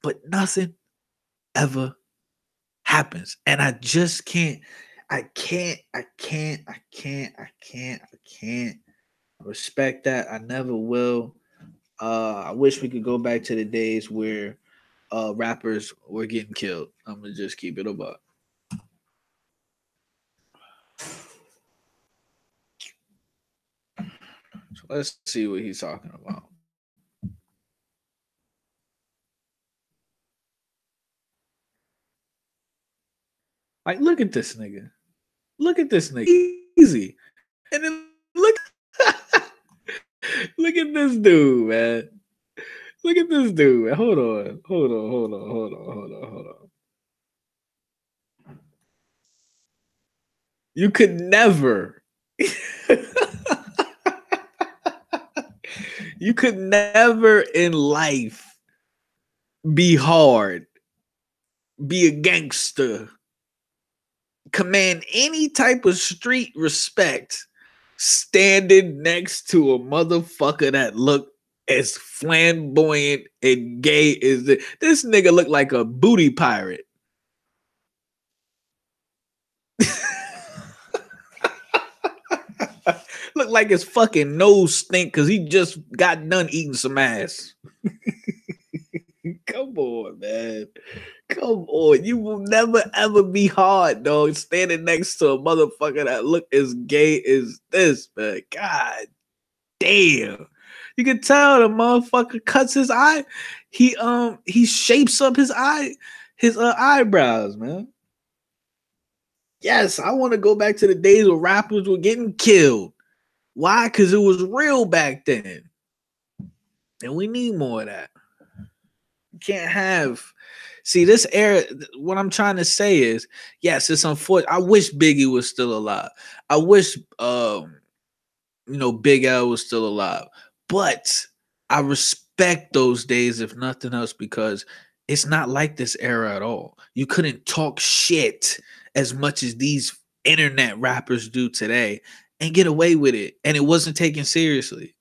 But nothing ever happens. And I just can't, I can't respect that. I never will. I wish we could go back to the days where rappers were getting killed. I'm gonna just keep it a buck. So let's see what he's talking about. Like, look at this nigga. Look at this nigga. Easy. And then look, look at this dude, man. Look at this dude, man. Hold on. You could never. You could never in life be hard, be a gangster, command any type of street respect standing next to a motherfucker that looked as flamboyant and gay as this nigga looked like a booty pirate. Look like his fucking nose stink because he just got done eating some ass. Come on, man. Come on. You will never ever be hard, dog. Standing next to a motherfucker that look as gay as this, man. God damn. You can tell the motherfucker cuts his eye. He shapes up his eyebrows, man. Yes, I want to go back to the days where rappers were getting killed. Why? Because it was real back then. And we need more of that. You can't have. See, this era, what I'm trying to say is, yes, it's unfortunate. I wish Biggie was still alive. I wish, Big L was still alive. But I respect those days, if nothing else, because it's not like this era at all. You couldn't talk shit as much as these internet rappers do today and get away with it. And it wasn't taken seriously.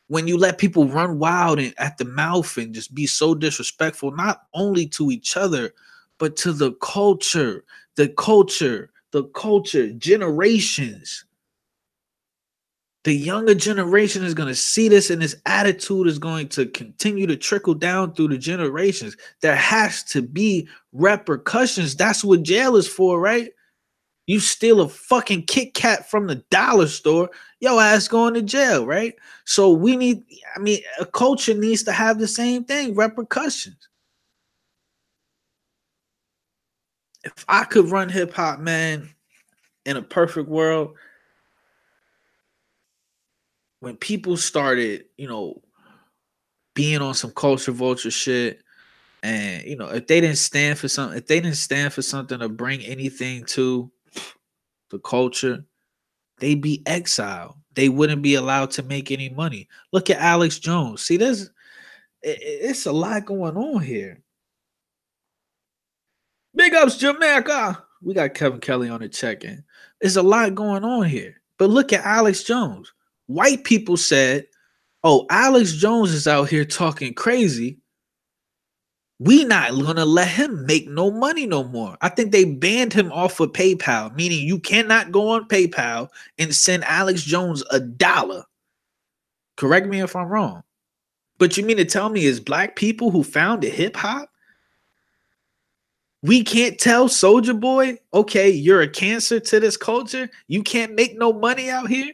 When you let people run wild and at the mouth and just be so disrespectful, not only to each other, but to the culture, generations. The younger generation is going to see this, and this attitude is going to continue to trickle down through the generations. There has to be repercussions. That's what jail is for, right? You steal a fucking Kit Kat from the dollar store, your ass going to jail, right? So a culture needs to have the same thing, repercussions. If I could run hip hop, man, in a perfect world, when people started, being on some culture vulture shit, and if they didn't stand for something to bring anything to the culture, they'd be exiled. They wouldn't be allowed to make any money. Look at Alex Jones. See, it's a lot going on here. Big ups, Jamaica. We got Kevin Kelly on the check-in. There's a lot going on here. But look at Alex Jones. White people said, oh, Alex Jones is out here talking crazy. We not gonna let him make no money no more. I think they banned him off of PayPal, meaning you cannot go on PayPal and send Alex Jones $1. Correct me if I'm wrong. But you mean to tell me it's black people who founded hip hop? We can't tell Soulja Boy, okay, you're a cancer to this culture. You can't make no money out here.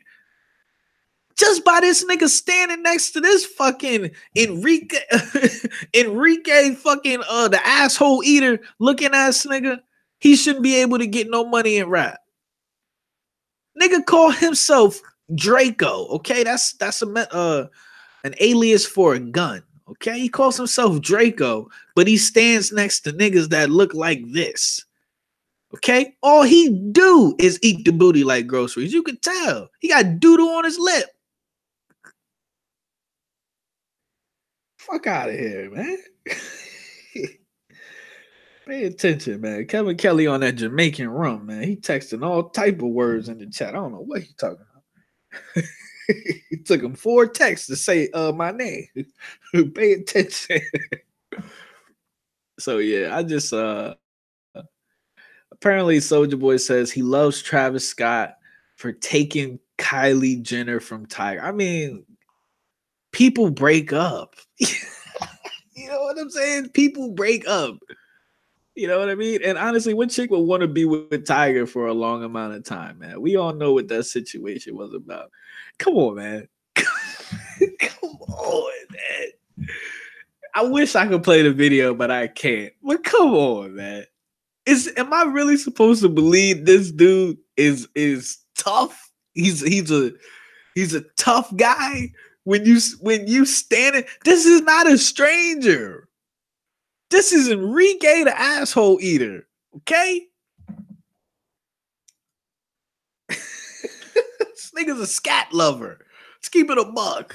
Just by this nigga standing next to this fucking Enrique fucking the asshole eater looking ass nigga. He shouldn't be able to get no money in rap. Nigga call himself Draco. Okay, that's an alias for a gun. Okay, he calls himself Draco, but he stands next to niggas that look like this. Okay, all he do is eat the booty like groceries. You can tell he got doodle on his lip. Fuck out of here, man. Pay attention, man. Kevin Kelly on that Jamaican rum, man. He texting all type of words in the chat. I don't know what he talking about. It took him 4 texts to say my name. Pay attention. So yeah, I just apparently Soulja Boy says he loves Travis Scott for taking Kylie Jenner from Tiger. I mean, people break up. You know what I'm saying? People break up. You know what I mean? And honestly, what chick would want to be with Tiger for a long amount of time, man? We all know what that situation was about. Come on, man. Come on, man. I wish I could play the video, but I can't. But come on, man. Am I really supposed to believe this dude is tough? He's a tough guy. When you standing, this is not a stranger. This is Enrique the asshole eater. Okay? This nigga's a scat lover. Let's keep it a buck.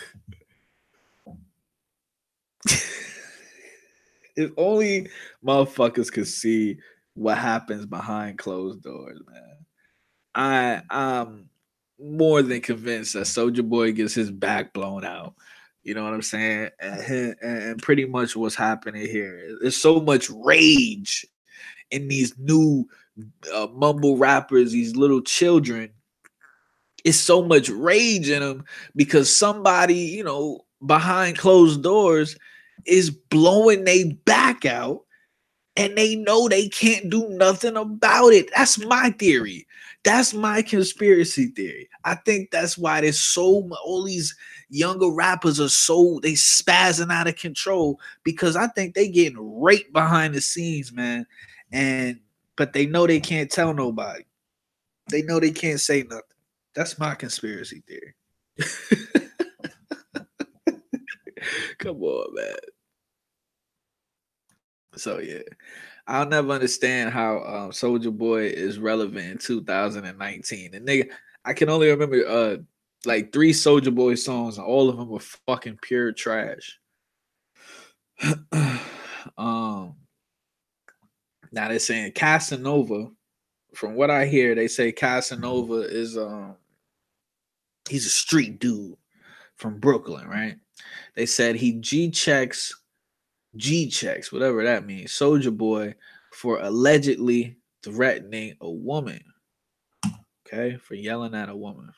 If only motherfuckers could see what happens behind closed doors, man. I'm more than convinced that Soulja Boy gets his back blown out. You know what I'm saying? And pretty much what's happening here. There's so much rage in these new mumble rappers, these little children. It's so much rage in them because somebody, you know, behind closed doors is blowing their back out and they know they can't do nothing about it. That's my theory. That's my conspiracy theory. I think that's why there's all these younger rappers are they spazzing out of control because I think they getting raped behind the scenes, man. But they know they can't tell nobody. They know they can't say nothing. That's my conspiracy theory. Come on, man. So yeah, I'll never understand how Soulja Boy is relevant in 2019. And nigga, I can only remember like 3 Soulja Boy songs, and all of them were fucking pure trash. Now they're saying Casanova. From what I hear, they say Casanova is he's a street dude from Brooklyn, right? They said he G checks, whatever that means, Soulja Boy for allegedly threatening a woman. Okay, for yelling at a woman.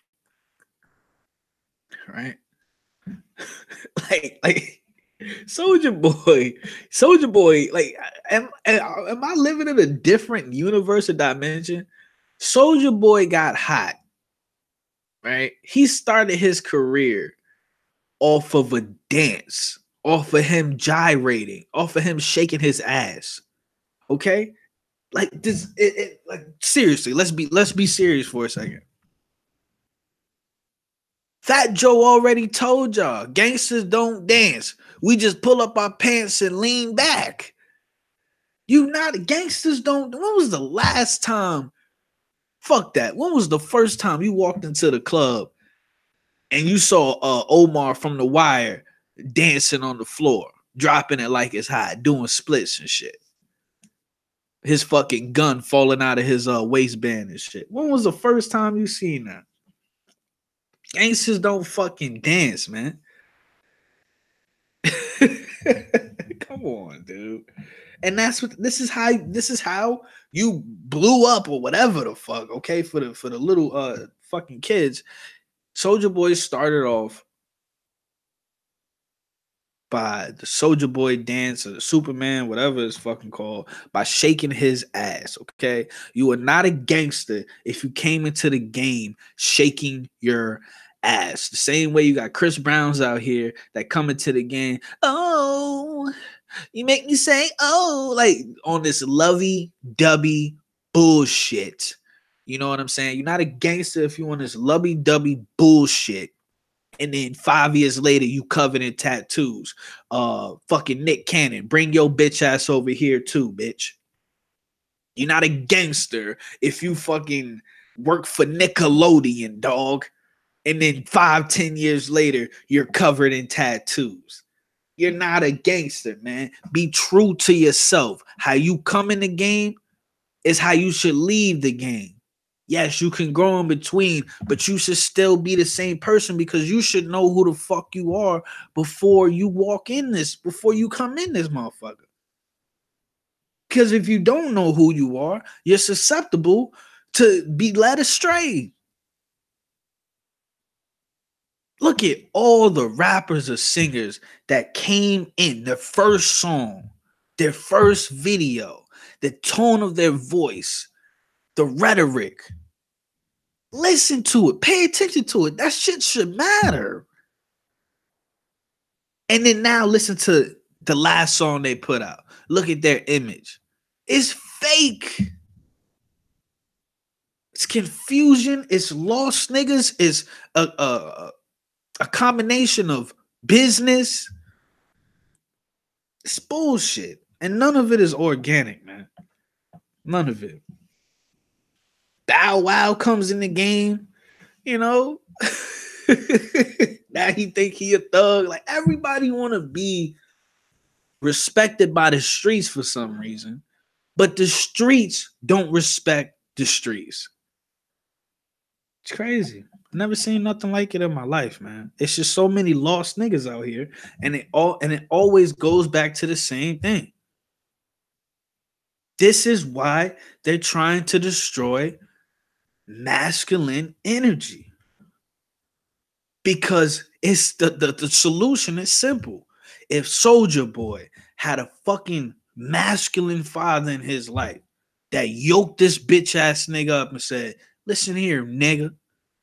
Right? like Soulja Boy, like am I living in a different universe or dimension? Soulja Boy got hot. Right? He started his career off of a dance, off of him gyrating, off of him shaking his ass. Okay? Like this, like seriously, let's be serious for a second. Fat Joe already told y'all, gangsters don't dance. We just pull up our pants and lean back. Gangsters don't. When was the last time? Fuck that. When was the first time you walked into the club and you saw Omar from The Wire dancing on the floor, dropping it like it's hot, doing splits and shit? His fucking gun falling out of his waistband and shit. When was the first time you seen that? Gangsters don't fucking dance, man. Come on, dude. And this is how you blew up or whatever the fuck, okay? For the little fucking kids. Soulja Boy started off by the Soulja Boy dance or the Superman, whatever it's fucking called, by shaking his ass, okay? You are not a gangster if you came into the game shaking your ass. The same way you got Chris Browns out here that come into the game, oh, you make me say, oh, like on this lovey-dovey bullshit. You know what I'm saying? You're not a gangster if you want this lovey-dovey bullshit. And then 5 years later, you covered in tattoos. Fucking Nick Cannon, bring your bitch ass over here too, bitch. You're not a gangster if you fucking work for Nickelodeon, dog. And then 5-10 years later, you're covered in tattoos. You're not a gangster, man. Be true to yourself. How you come in the game is how you should leave the game. Yes, you can grow in between, but you should still be the same person because you should know who the fuck you are before you walk in this, before you come in this motherfucker. Because if you don't know who you are, you're susceptible to be led astray. Look at all the rappers or singers that came in, their first song, their first video, the tone of their voice, the rhetoric. Listen to it. Pay attention to it. That shit should matter. And then now listen to the last song they put out. Look at their image. It's fake. It's confusion. It's lost niggas. It's a combination of business. It's bullshit. And none of it is organic, man. None of it. Bow Wow comes in the game, you know. Now he think he a thug. Like, everybody want to be respected by the streets for some reason, but the streets don't respect the streets. It's crazy. Never seen nothing like it in my life, man. It's just so many lost niggas out here, and it always goes back to the same thing. This is why they're trying to destroy masculine energy. Because it's the solution is simple. If Soulja Boy had a fucking masculine father in his life that yoked this bitch ass nigga up and said, listen here, nigga,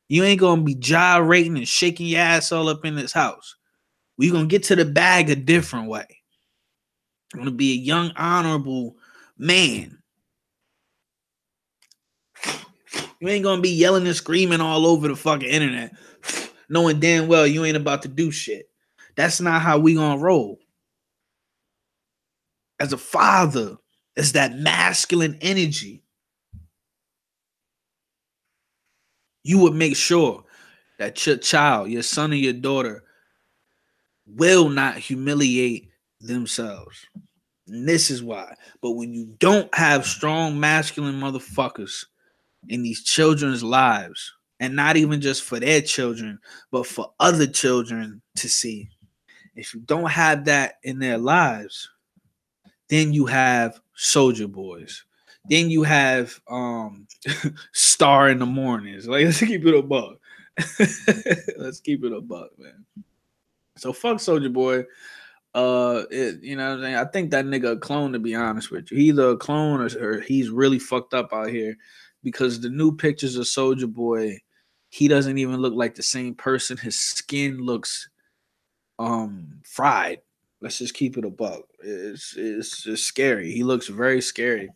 you ain't gonna be gyrating and shaking your ass all up in this house. We gonna get to the bag a different way. I'm gonna be a young, honorable man. You ain't gonna be yelling and screaming all over the fucking internet, knowing damn well you ain't about to do shit. That's not how we gonna roll. As a father, it's that masculine energy. You would make sure that your child, your son or your daughter, will not humiliate themselves. And this is why. But when you don't have strong masculine motherfuckers in these children's lives, and not even just for their children, but for other children to see, if you don't have that in their lives, then you have Soulja Boys. Then you have Star in the Mornings. Like, let's keep it a buck. Let's keep it a buck, man. So fuck Soulja Boy. You know what I'm saying? I think that nigga a clone, to be honest with you. He either a clone or he's really fucked up out here, because the new pictures of Soulja Boy, he doesn't even look like the same person. His skin looks fried. Let's just keep it a buck. It's just scary. He looks very scary.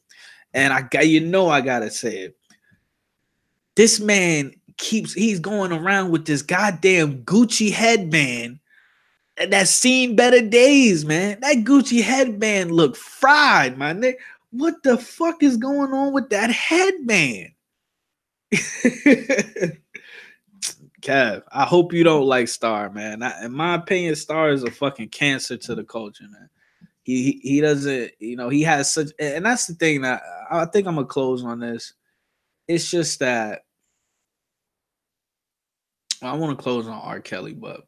And I gotta say it. This man he's going around with this goddamn Gucci headband that's seen better days, man. That Gucci headband look fried, my nigga. What the fuck is going on with that headband? Kev, I hope you don't like Star, man. In my opinion, Star is a fucking cancer to the culture, man. He doesn't, he has such, and that's the thing that I think I'm gonna close on this. It's just that I want to close on R. Kelly, but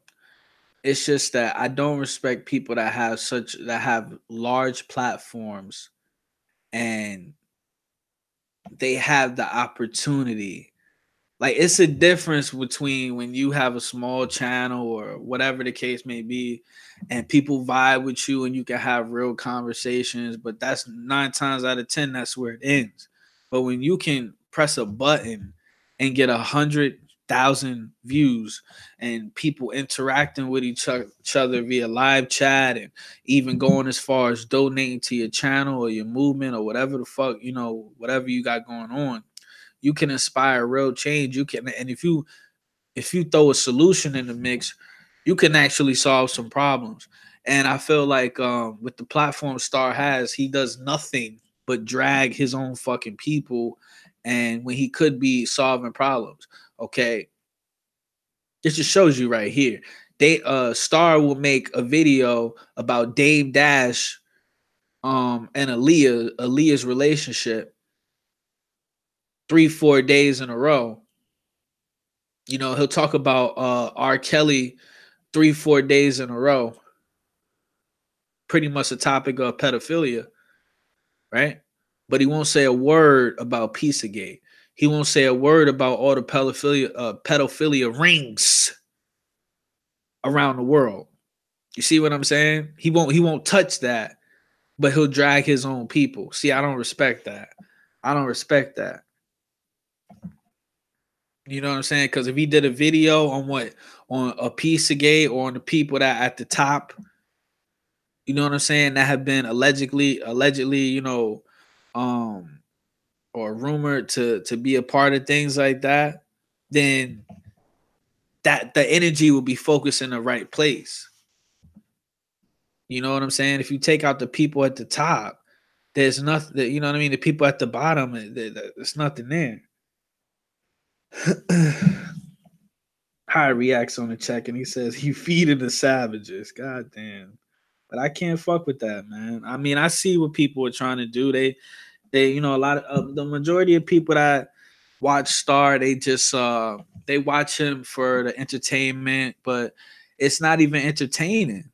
it's just that I don't respect people that have large platforms and they have the opportunity. Like, it's a difference between when you have a small channel or whatever the case may be, and people vibe with you and you can have real conversations, but that's 9 times out of 10, that's where it ends. But when you can press a button and get 100 100,000 views and people interacting with each other via live chat and even going as far as donating to your channel or your movement or whatever the fuck, whatever you got going on, you can inspire real change. You can, and if you throw a solution in the mix, you can actually solve some problems. And I feel like with the platform Star has, he does nothing but drag his own fucking people, and when he could be solving problems. Okay, this just shows you right here. They Star will make a video about Dame Dash and Aaliyah's relationship 3-4 days in a row. He'll talk about R. Kelly 3-4 days in a row. Pretty much a topic of pedophilia, right? But he won't say a word about Pizzagate. He won't say a word about all the pedophilia rings around the world. You see what I'm saying? He won't touch that, but he'll drag his own people. See, I don't respect that. I don't respect that. You know what I'm saying? Because if he did a video on a Pizzagate or on the people that at the top, you know what I'm saying, that have been allegedly, or rumored to be a part of things like that, then that the energy will be focused in the right place. You know what I'm saying? If you take out the people at the top, there's nothing. You know what I mean? The people at the bottom, there's nothing there. High reacts on the check and he says, "You feeding the savages." God damn. But I can't fuck with that, man. I mean, I see what people are trying to do. They a lot of the majority of people that watch Star, they just they watch him for the entertainment, but it's not even entertaining.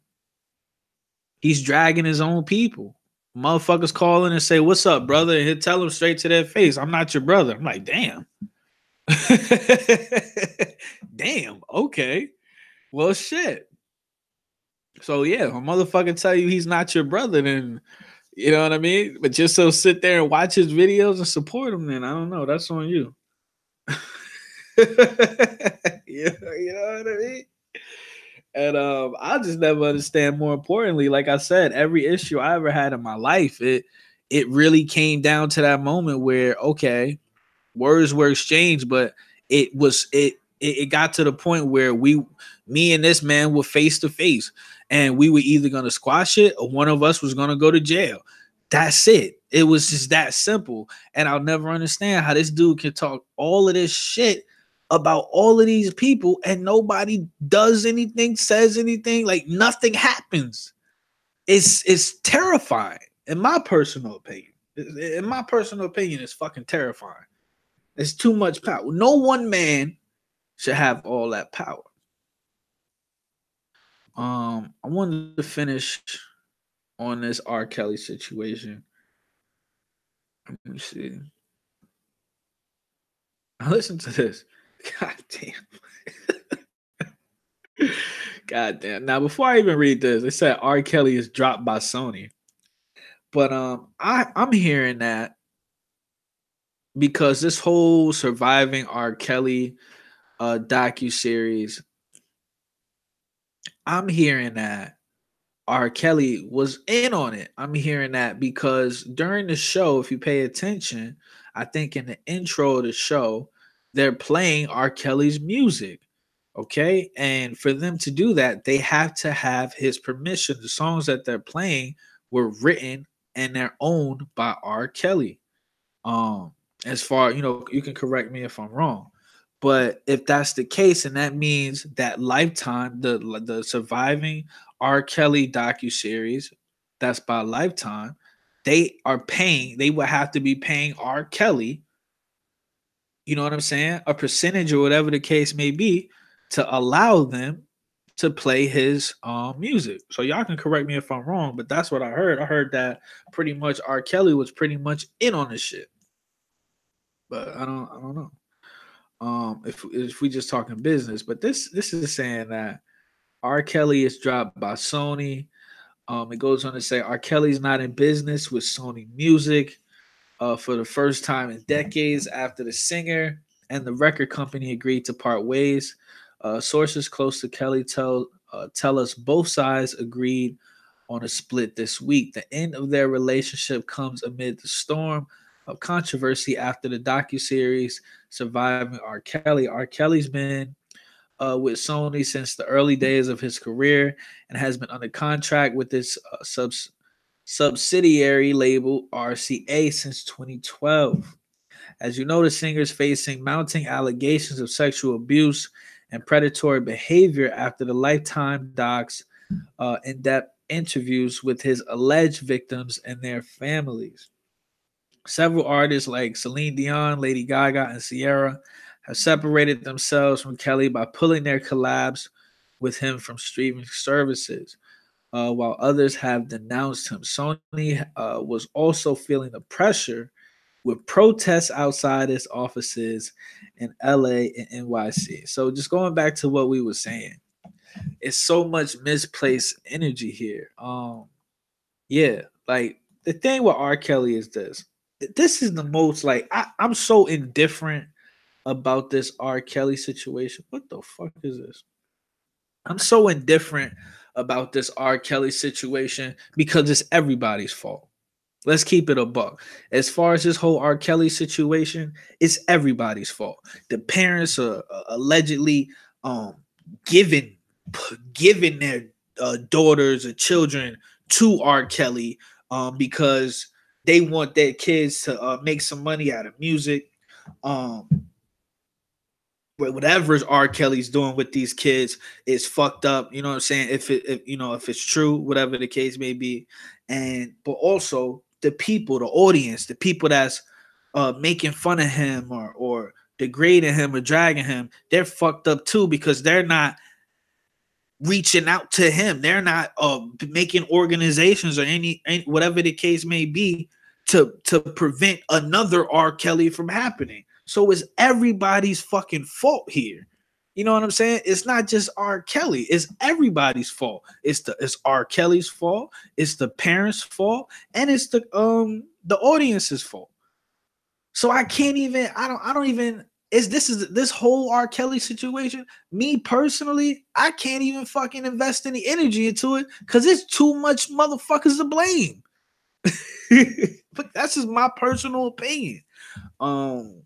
He's dragging his own people. Motherfuckers call in and say, "What's up, brother?" And he'll tell them straight to their face, "I'm not your brother." I'm like, damn. Damn, okay. Well, shit. So yeah, a motherfucker tell you he's not your brother, then you know what I mean? But just so sit there and watch his videos and support him, then I don't know. That's on you. You know what I mean? And I just never understand. More importantly, like I said, every issue I ever had in my life, it really came down to that moment where, okay, words were exchanged, but it got to the point where me and this man were face to face, and we were either gonna squash it or one of us was gonna go to jail. That's it. It was just that simple. And I'll never understand how this dude can talk all of this shit about all of these people and nobody does anything, says anything, like nothing happens. It's terrifying, in my personal opinion. In my personal opinion, it's fucking terrifying. It's too much power. No one man should have all that power. I wanted to finish on this R. Kelly situation. Let me see. Listen to this. God damn. God damn. Now, before I even read this, they said R. Kelly is dropped by Sony. But I'm hearing that because this whole Surviving R. Kelly docu-series, I'm hearing that R. Kelly was in on it. I'm hearing that because during the show, if you pay attention, I think in the intro of the show, they're playing R. Kelly's music. Okay. And for them to do that, they have to have his permission. The songs that they're playing were written and they're owned by R. Kelly. As far, you can correct me if I'm wrong. But if that's the case, and that means that Lifetime, the Surviving R. Kelly docuseries, that's by Lifetime, they would have to be paying R. Kelly, you know what I'm saying, a percentage or whatever the case may be, to allow them to play his music. So y'all can correct me if I'm wrong, but that's what I heard. I heard that pretty much R. Kelly was pretty much in on this shit. But I don't know. If we just talking business, but this is saying that R. Kelly is dropped by Sony. It goes on to say R. Kelly's not in business with Sony Music for the first time in decades after the singer and the record company agreed to part ways. Sources close to Kelly tell us both sides agreed on a split this week. The end of their relationship comes amid the storm of controversy after the docuseries Surviving R. Kelly. R. Kelly's been with Sony since the early days of his career and has been under contract with its subsidiary label RCA since 2012. As you know, the singer is facing mounting allegations of sexual abuse and predatory behavior after the Lifetime docs in-depth interviews with his alleged victims and their families. Several artists like Celine Dion, Lady Gaga, and Sierra have separated themselves from Kelly by pulling their collabs with him from streaming services, while others have denounced him. Sony was also feeling the pressure with protests outside its offices in LA and NYC. So just going back to what we were saying, it's so much misplaced energy here. Yeah, like the thing with R. Kelly is this. This is the most like I'm so indifferent about this R. Kelly situation. What the fuck is this? I'm so indifferent about this R. Kelly situation because it's everybody's fault. Let's keep it a buck. As far as this whole R. Kelly situation, it's everybody's fault. The parents are allegedly um giving giving their daughters or children to R. Kelly because they want their kids to make some money out of music. Um, whatever R. Kelly's doing with these kids is fucked up. You know what I'm saying? If it's true, whatever the case may be, and but also the people, the audience, the people that's making fun of him or degrading him or dragging him, they're fucked up too because they're not reaching out to him. They're not making organizations or any whatever the case may be to prevent another R. Kelly from happening. So it's everybody's fucking fault here. You know what I'm saying? It's not just R. Kelly. It's everybody's fault. It's R. Kelly's fault. It's the parents' fault, and it's the audience's fault. So I can't even. I don't even. Is this whole R. Kelly situation? Me personally, I can't even fucking invest any energy into it because it's too much motherfuckers to blame. But that's just my personal opinion. And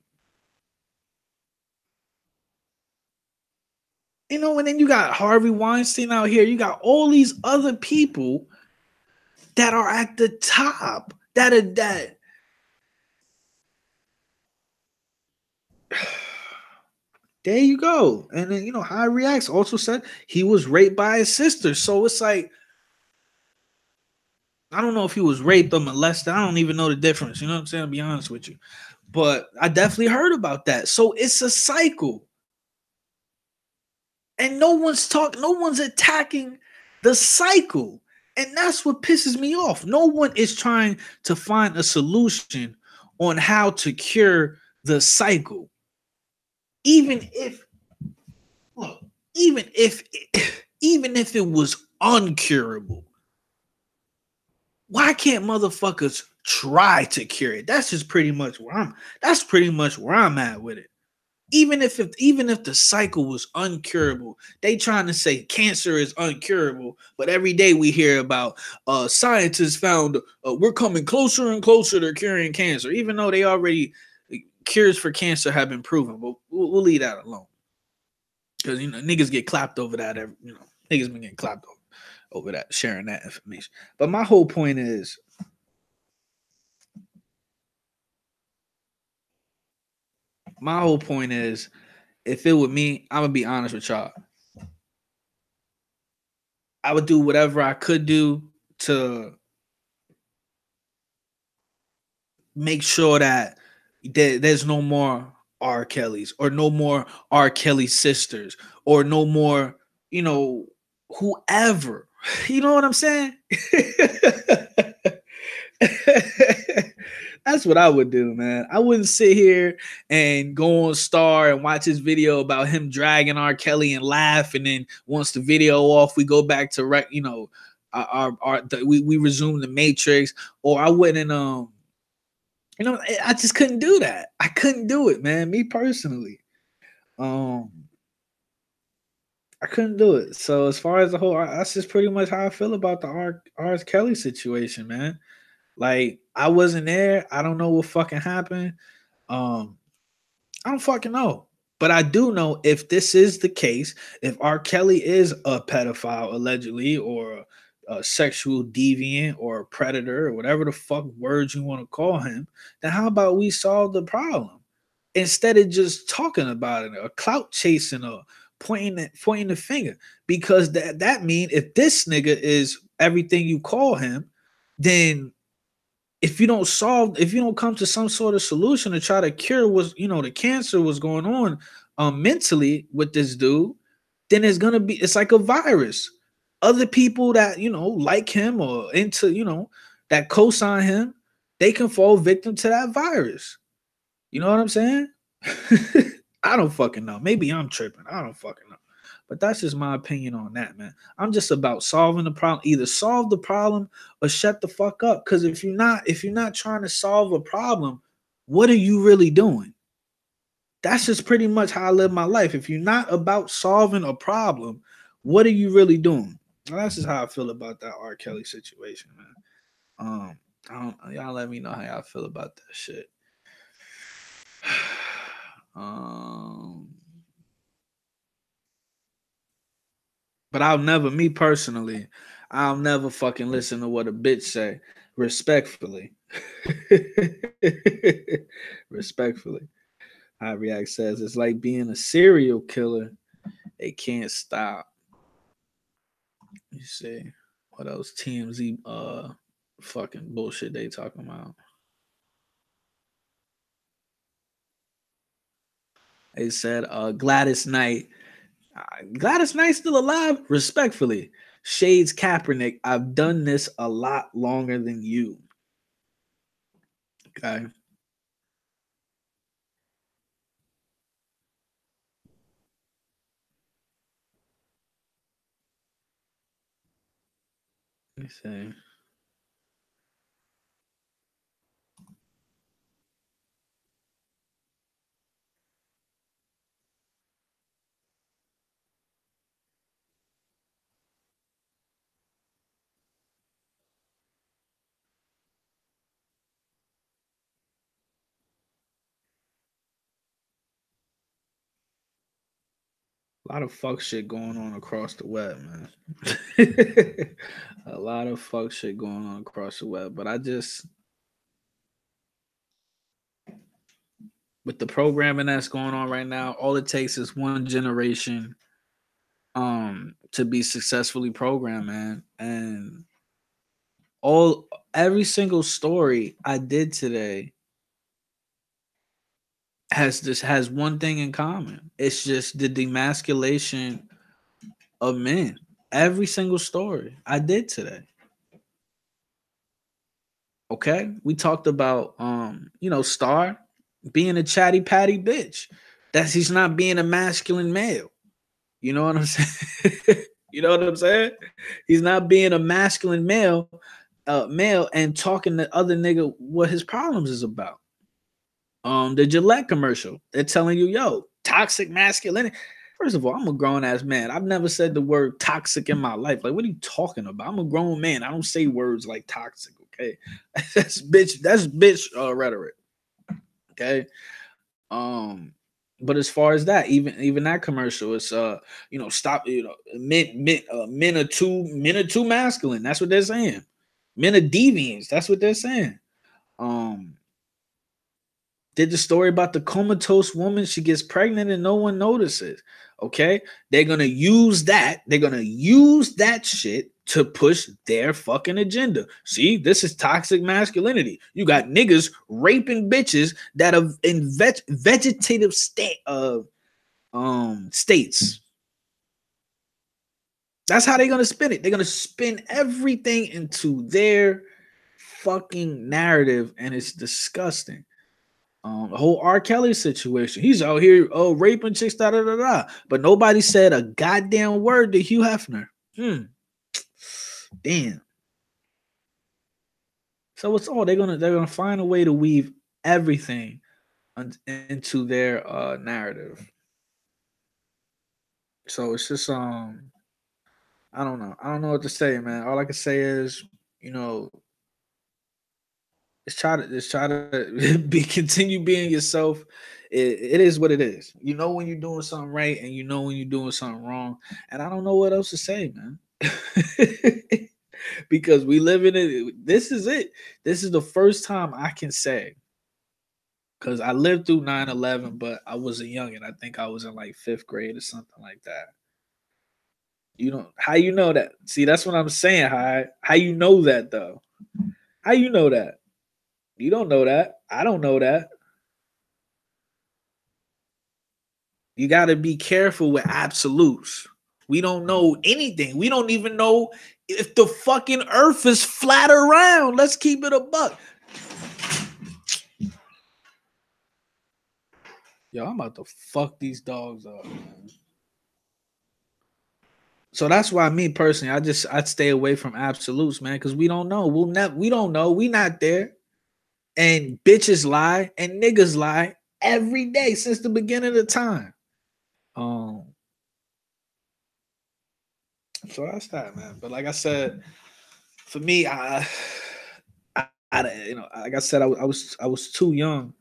then you got Harvey Weinstein out here. You got all these other people that are at the top that. There you go. And then, High Reacts also said he was raped by his sister. So it's like, I don't know if he was raped or molested. I don't even know the difference. You know what I'm saying? To be honest with you. But I definitely heard about that. So it's a cycle. And no one's attacking the cycle. And that's what pisses me off. No one is trying to find a solution on how to cure the cycle. Even if it was uncurable, why can't motherfuckers try to cure it? That's pretty much where I'm at with it. Even if the cycle was uncurable, they trying to say cancer is uncurable, but every day we hear about scientists found we're coming closer and closer to curing cancer, even though they already cures for cancer have been proven. But we'll leave that alone because niggas get clapped over that. Niggas been getting clapped over that, sharing that information. But my whole point is, if it were me, I'm gonna be honest with y'all. I would do whatever I could do to make sure that there's no more R. Kellys or no more R. Kelly sisters or no more, whoever. You know what I'm saying? That's what I would do, man. I wouldn't sit here and go on Star and watch his video about him dragging R. Kelly and laugh, and then once the video off, we go back to we resume the Matrix. Or I wouldn't You know, I just couldn't do that. I couldn't do it, man. Me personally. Um, I couldn't do it. So as far as the whole, that's just pretty much how I feel about the R. Kelly situation, man. Like I wasn't there. I don't know what fucking happened. Um, I don't fucking know. But I do know if this is the case, if R. Kelly is a pedophile allegedly, or a sexual deviant, or a predator, or whatever the fuck words you want to call him, then how about we solve the problem instead of just talking about it, or clout chasing, or pointing the finger? Because that mean if this nigga is everything you call him, then if you don't come to some sort of solution to try to cure what's, the cancer was going on mentally with this dude, then it's like a virus. Other people that like him, or into that co-sign him, they can fall victim to that virus. You know what I'm saying? I don't fucking know. Maybe I'm tripping. I don't fucking know. But that's just my opinion on that, man. I'm just about solving the problem. Either solve the problem or shut the fuck up. Because if you're not trying to solve a problem, what are you really doing? That's just pretty much how I live my life. If you're not about solving a problem, what are you really doing? Well, that's just how I feel about that R. Kelly situation, man. Y'all let me know how y'all feel about that shit. um, But me personally, I'll never fucking listen to what a bitch say. Respectfully. Respectfully. High React says it's like being a serial killer. They can't stop. You see. What else? TMZ fucking bullshit they talking about. They said Gladys Knight still alive? Respectfully. Shades Kaepernick, I've done this a lot longer than you. Okay. Let me see. A lot of fuck shit going on across the web, man. A lot of fuck shit going on across the web. But I just, with the programming that's going on right now, all it takes is one generation to be successfully programmed, man. And every single story I did today has one thing in common. It's just the demasculation of men. Every single story I did today. Okay, we talked about Star being a chatty patty bitch. That's he's not being a masculine male. You know what I'm saying? You know what I'm saying? He's not being a masculine male and talking to other nigga what his problems is about. The Gillette commercial, they're telling you, yo, toxic masculinity. First of all, I'm a grown ass man. I've never said the word toxic in my life. Like, what are you talking about? I'm a grown man. I don't say words like toxic. Okay, that's bitch rhetoric. Okay, um, but as far as that, even that commercial, it's stop, men are too masculine. That's what they're saying. Men are deviants. That's what they're saying. Um, did the story about the comatose woman. She gets pregnant and no one notices. Okay. They're going to use that. They're going to use that shit to push their fucking agenda. See, this is toxic masculinity. You got niggas raping bitches that are in vegetative states. That's how they're going to spin it. They're going to spin everything into their fucking narrative, and it's disgusting. The whole R. Kelly situation. He's out here raping chicks, da da da da. But nobody said a goddamn word to Hugh Hefner. Damn. So it's all they're gonna find a way to weave everything into their narrative. So it's just I don't know. I don't know what to say, man. All I can say is, you know, just try to be continue being yourself. It is what it is. You know when you're doing something right, and you know when you're doing something wrong. And I don't know what else to say, man. Because we live in it. This is it. This is the first time I can say, because I lived through 9/11, but I was a youngin'. I think I was in like fifth grade or something like that. You know how you know that? See, that's what I'm saying. How you know that though? How you know that? You don't know that. I don't know that. You got to be careful with absolutes. We don't know anything. We don't even know if the fucking earth is flat or round. Let's keep it a buck. Yo, I'm about to fuck these dogs up, man. So that's why me personally, I'd stay away from absolutes, man, because we don't know. We don't know. We not there. And bitches lie and niggas lie every day since the beginning of time. Um, so that's that, man. But like I said, for me, you know, like I said, I was too young.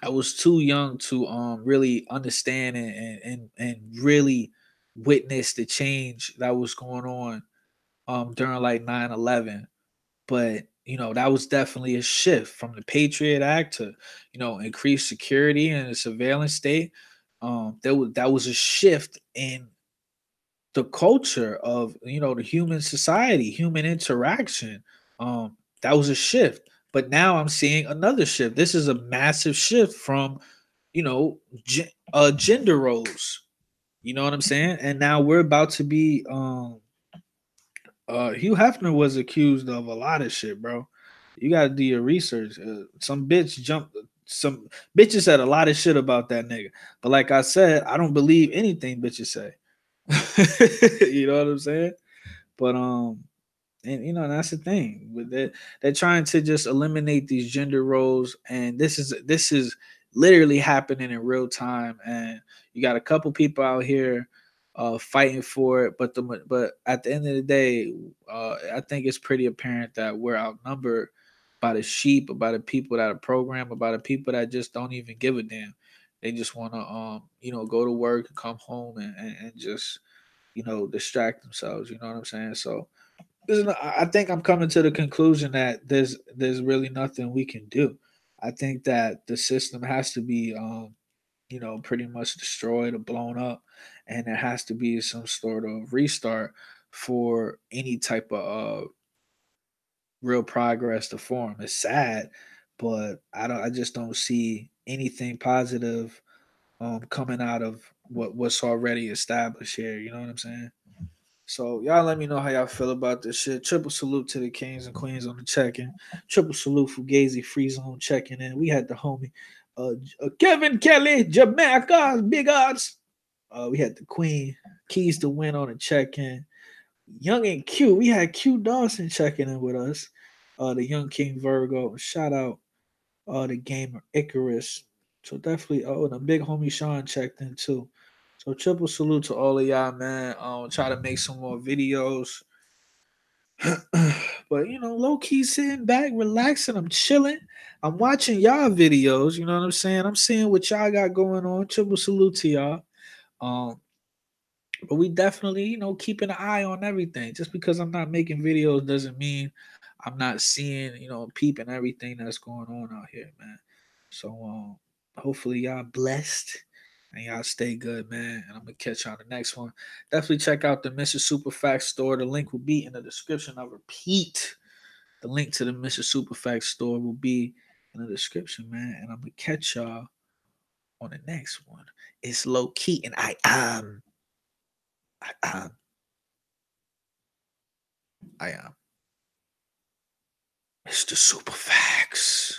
I was too young to really understand and really witness the change that was going on during like 9/11. But you know, that was definitely a shift from the Patriot Act to, you know, increased security and a surveillance state. That was a shift in the culture of, you know, the human society, human interaction. That was a shift. But now I'm seeing another shift. This is a massive shift from, you know, gender roles. You know what I'm saying? And now we're about to be Hugh Hefner was accused of a lot of shit, bro. You gotta do your research. Some bitches said a lot of shit about that nigga. But like I said, I don't believe anything bitches say. You know what I'm saying? But and you know that's the thing with it. They're trying to just eliminate these gender roles, and this is literally happening in real time. And you got a couple people out here fighting for it, but at the end of the day, I think it's pretty apparent that we're outnumbered by the sheep, by the people that are programmed, by the people that just don't even give a damn. They just want to you know, go to work and come home and just, you know, distract themselves. You know what I'm saying? So I think I'm coming to the conclusion that there's really nothing we can do. I think that the system has to be you know, pretty much destroyed or blown up, and there has to be some sort of restart for any type of real progress to form. It's sad, but I just don't see anything positive coming out of what's already established here. You know what I'm saying? So y'all let me know how y'all feel about this shit. Triple salute to the kings and queens on the check-in. Triple salute for Gazy Free Zone checking in. We had the homie Kevin Kelly, Jamaica, big odds. We had the queen, Keys to Win on the check-in. Young and Q. We had Q Dawson checking in with us. The Young King Virgo. Shout out the gamer Icarus. So definitely, oh, and the big homie Sean checked in too. So triple salute to all of y'all, man. Try to make some more videos. But you know, low key sitting back, relaxing. I'm chilling. I'm watching y'all videos. You know what I'm saying? I'm seeing what y'all got going on. Triple salute to y'all. Um, but we definitely, you know, keeping an eye on everything. Just because I'm not making videos doesn't mean I'm not seeing, you know, peeping everything that's going on out here, man. So hopefully y'all blessed and y'all stay good, man. And I'm gonna catch y'all on the next one. Definitely check out the Mr. Superfax store. The link will be in the description. I repeat, the link to the Mr. Superfax store will be in the description, man. And I'm gonna catch y'all on the next one. It's low key, and I am. I am Mr. Superfax.